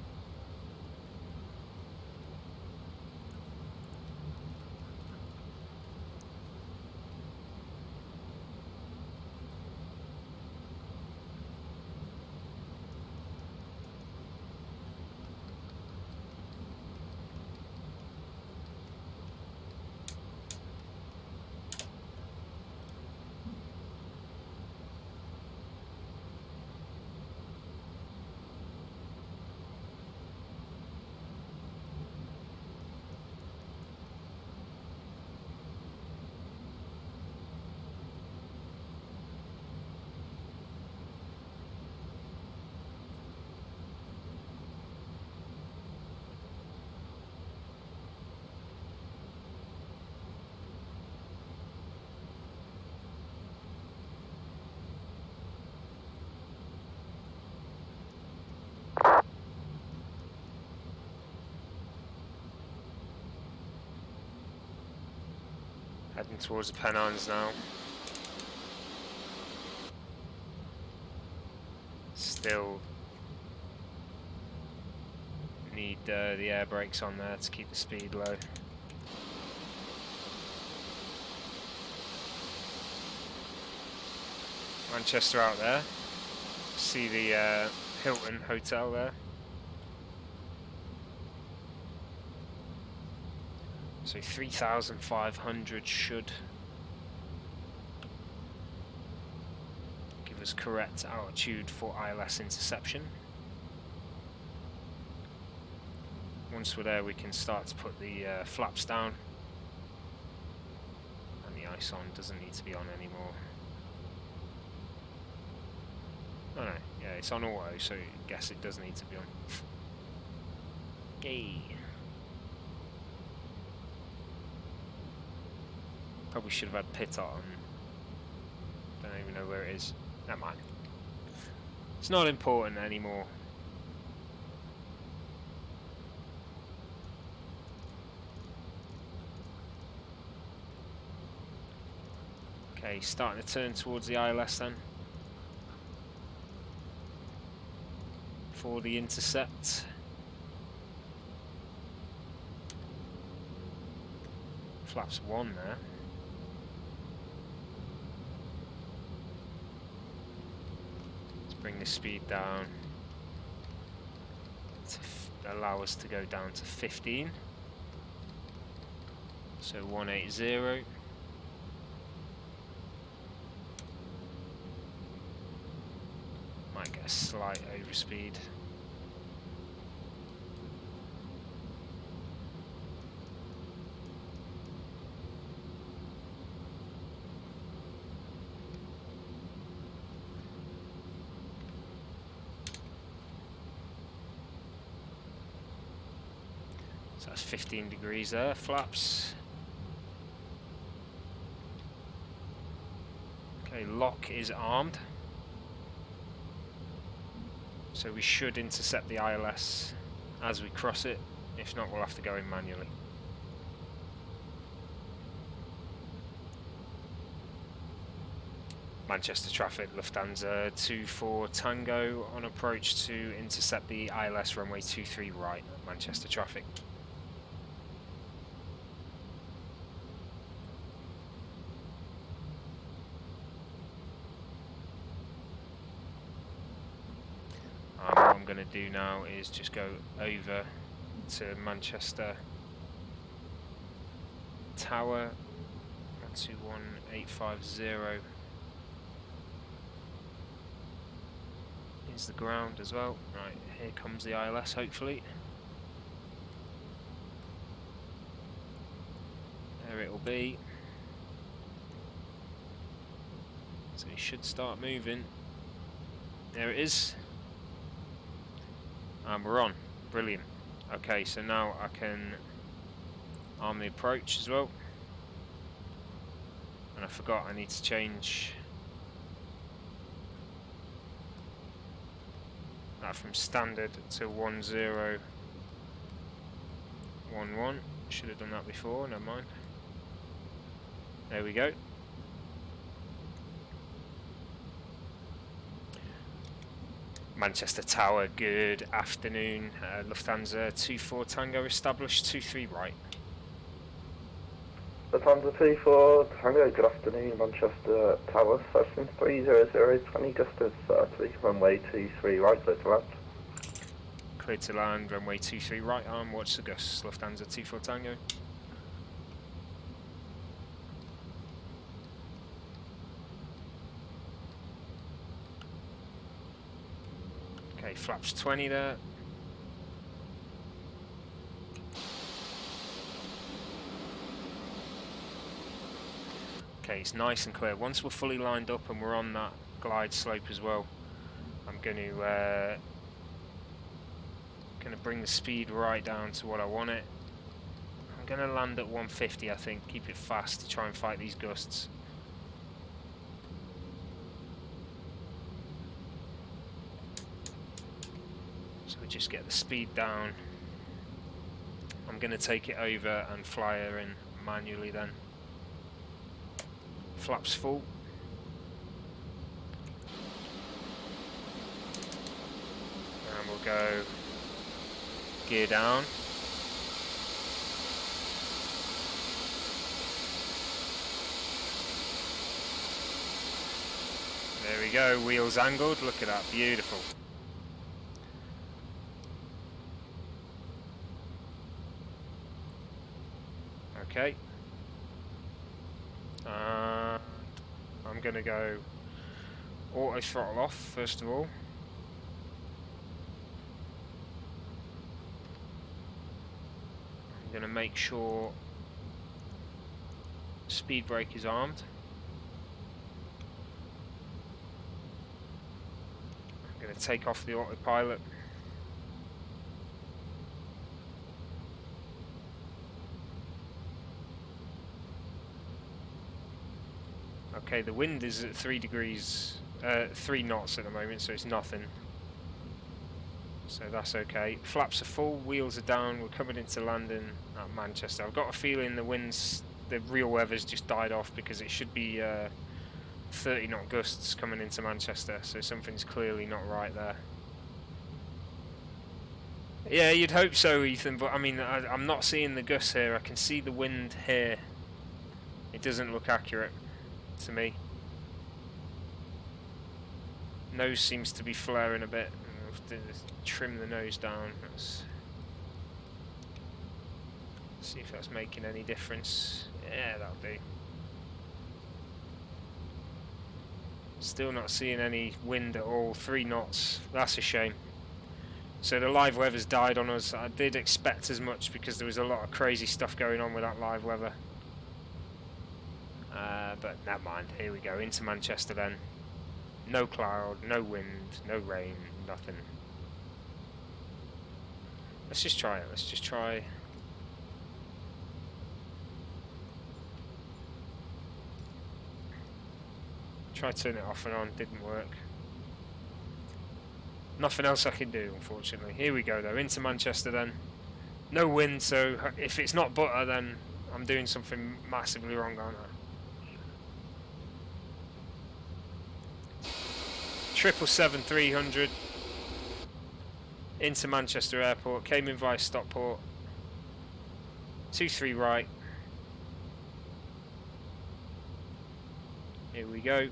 Heading towards the Pennines now. Still need the air brakes on there to keep the speed low. Manchester out there. See the Hilton Hotel there. So 3,500 should give us correct altitude for ILS interception. Once we're there, we can start to put the flaps down, and the ice on doesn't need to be on anymore. Oh no, yeah, it's on auto, so I guess it does need to be on. Yay. Probably should have had pit on. Don't even know where it is. Never mind. It's not important anymore. Okay, starting to turn towards the ILS then. For the intercept. Flaps 1 there. Bring the speed down to allow us to go down to 15. So 180. Might get a slight overspeed. So that's 15 degrees there, flaps. Okay, lock is armed. So we should intercept the ILS as we cross it. If not, we'll have to go in manually. Manchester traffic, Lufthansa 24 Tango on approach to intercept the ILS runway 23 right, Manchester traffic. What I'm going to do now is just go over to Manchester Tower 121850. Is the ground as well. Right, here comes the ILS hopefully. There it will be. So it should start moving. There it is. And we're on. Brilliant. Okay, so now I can arm the approach as well. And I forgot I need to change that from standard to 1011. Should have done that before, never mind. There we go. Manchester Tower, good afternoon. Lufthansa 24 Tango established 23 right. Lufthansa 24 Tango, good afternoon. Manchester Tower, Cessna 30020, Gustus 3, runway 23 right, clear to land. Clear to land, runway 23 right arm, watch the Gus, Lufthansa 24 Tango. Okay, flaps 20 there. Okay, it's nice and clear. Once we're fully lined up and we're on that glide slope as well, I'm going to bring the speed right down to what I want it. I'm going to land at 150, I think. Keep it fast to try and fight these gusts. So we just get the speed down. I'm going to take it over and fly her in manually then. Flaps full. And we'll go gear down. There we go, wheels angled, look at that, beautiful. Okay. And I'm going to go auto throttle off first of all. I'm going to make sure speed brake is armed. I'm going to take off the autopilot. Okay, the wind is at 3 knots at the moment, so it's nothing. So that's okay. Flaps are full, wheels are down, we're coming into landing at Manchester. I've got a feeling the real weather's just died off because it should be 30 knot gusts coming into Manchester, so something's clearly not right there. Yeah, you'd hope so, Ethan, but I mean, I'm not seeing the gusts here. I can see the wind here. It doesn't look accurate to me. Nose seems to be flaring a bit. I'll have to trim the nose down. Let's see if that's making any difference. Yeah, that'll do. Still not seeing any wind at all. 3 knots. That's a shame. So the live weather's died on us. I did expect as much because there was a lot of crazy stuff going on with that live weather. But never mind. Here we go. Into Manchester then. No cloud, no wind, no rain, nothing. Let's just try it. Let's just try Tried to turn it off and on, didn't work. Nothing else I can do, unfortunately. Here we go though, into Manchester then. No wind, so if it's not butter, then I'm doing something massively wrong, aren't I? 777-300 into Manchester Airport, came in via Stockport, 23 right. Here we go.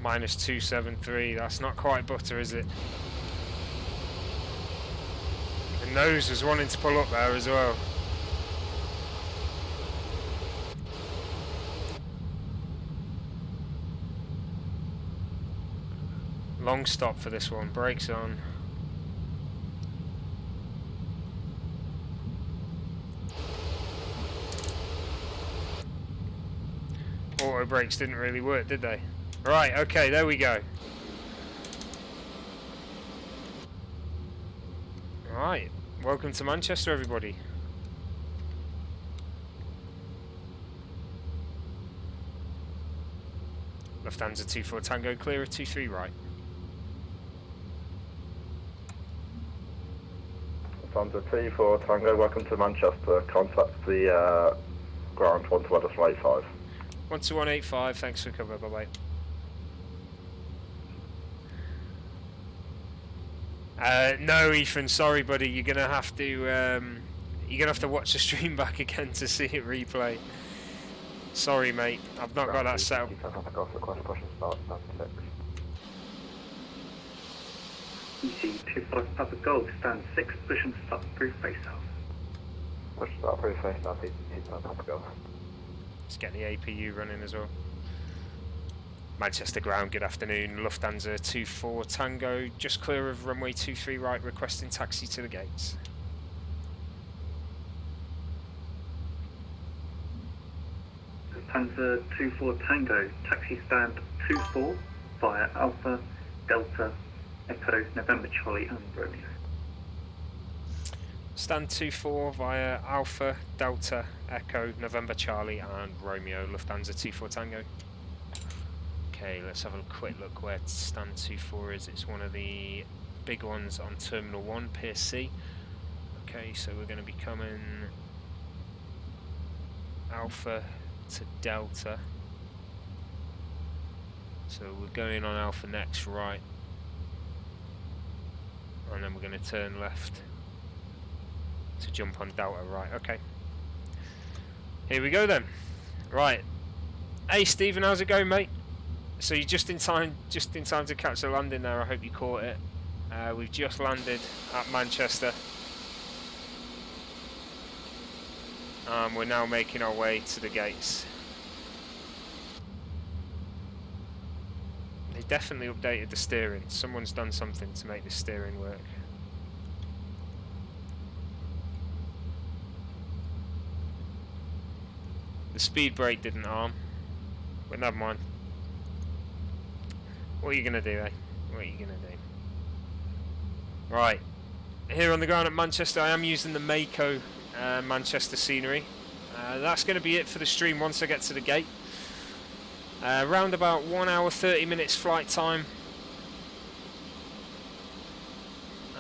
Minus 273, that's not quite butter, is it? The nose was wanting to pull up there as well. Long stop for this one, brakes on. Auto brakes didn't really work, did they? Right, okay, there we go. Right, welcome to Manchester, everybody. Lufthansa 24 Tango, clear of 23 right. Lufthansa 24 Tango, welcome to Manchester. Contact the ground 12185. 12185, thanks for cover, bye bye. No, Ethan, sorry, buddy. You're gonna have to watch the stream back again to see it replay. Sorry, mate. I've not got that set up. EC25 Papa Golf, stand 6, push and start through face south. Push start through face south, EC25 Papa Golf. Let's get the APU running as well. Manchester ground, good afternoon. Lufthansa 24 Tango, just clear of runway 23 right, requesting taxi to the gates. Lufthansa 24 Tango, taxi stand 24 via Alpha, Delta, Echo, November Charlie and Romeo. Stand 24 via Alpha, Delta, Echo, November Charlie and Romeo, Lufthansa 24 Tango. Okay, let's have a quick look where stand 24 is. It's one of the big ones on Terminal 1, Pier C. Okay, so we're going to be coming Alpha to Delta. So we're going on Alpha next, right. And then we're going to turn left to jump on Delta, right, okay. Here we go then. Right. Hey Stephen, how's it going, mate? So you're just in time to catch the landing there. I hope you caught it. We've just landed at Manchester. We're now making our way to the gates. They definitely updated the steering. Someone's done something to make the steering work. The speed brake didn't arm, but never mind. What are you going to do, eh? What are you going to do? Right. Here on the ground at Manchester, I am using the Mako Manchester scenery. That's going to be it for the stream once I get to the gate. Around about 1 hour 30 minutes flight time.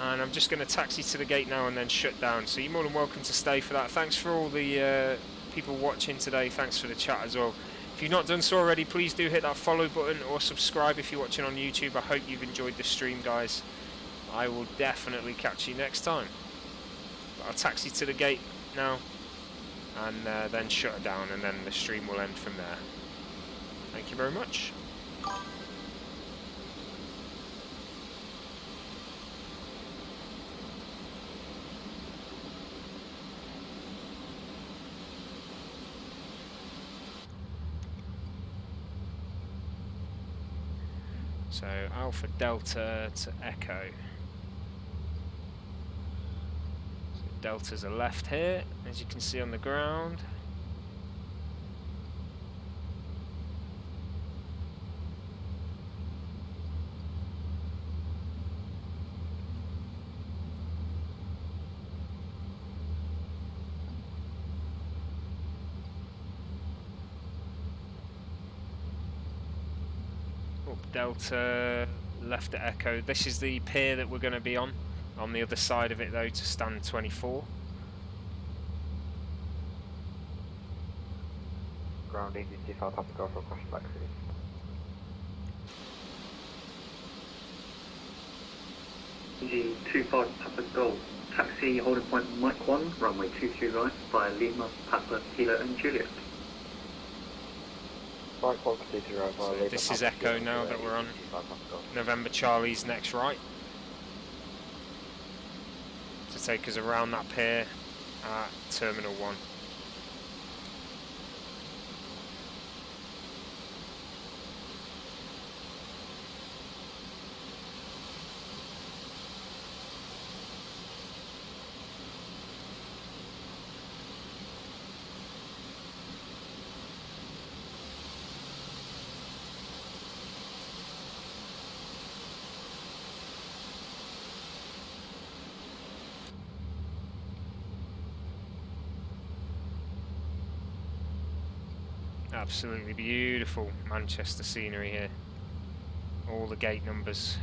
And I'm just going to taxi to the gate now and then shut down. So you're more than welcome to stay for that. Thanks for all the people watching today. Thanks for the chat as well. If you've not done so already, please do hit that follow button or subscribe if you're watching on YouTube. I hope you've enjoyed the stream, guys. I will definitely catch you next time. But I'll taxi to the gate now and then shut it down, and then the stream will end from there. Thank you very much. So Alpha Delta to Echo. So Delta's a left here, as you can see on the ground. Up Delta, left at Echo. This is the pier that we're going to be on the other side of it though, to stand 24. Ground EGT 5 Papa Golf request taxi. EG25 Papa Golf, taxi holding point Mike 1, runway 23 right via Lima, Papa, Kilo and Juliet. Mike 1 completed right via Lima. This is Echo now that we're on November Charlie's next right. To take us around that pier at Terminal 1. Absolutely beautiful Manchester scenery here. All the gate numbers.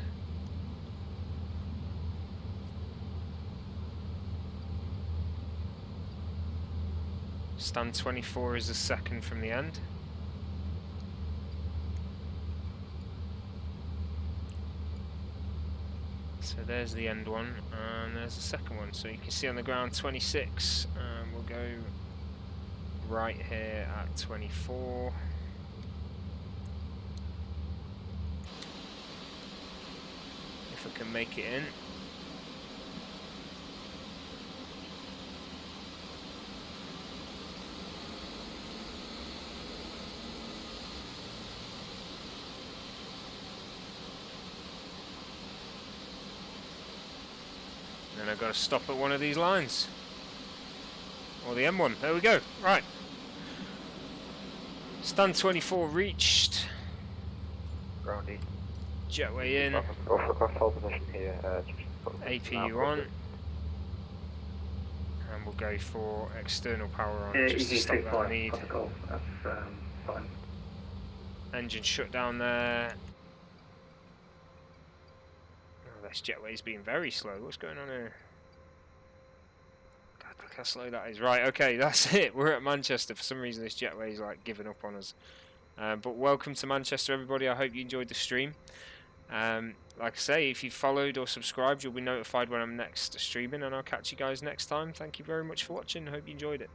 Stand 24 is the second from the end. So there's the end one, and there's the second one. So you can see on the ground 26, and we'll go right here at 24. If I can make it in. Then I've got to stop at one of these lines. Or the M1. There we go. Right. Stand 24 reached. Groundy. Jetway in. Off across hold position here. APU on. And we'll go for external power on, just to stop that need. That's fine. Engine shut down there. Oh, this jetway's being very slow. What's going on here? God, look how slow that is. Right, okay, that's it. We're at Manchester. For some reason, this jetway's like giving up on us. But welcome to Manchester, everybody. I hope you enjoyed the stream. Like I say, if you've followed or subscribed, you'll be notified when I'm next streaming, and I'll catch you guys next time. Thank you very much for watching. Hope you enjoyed it.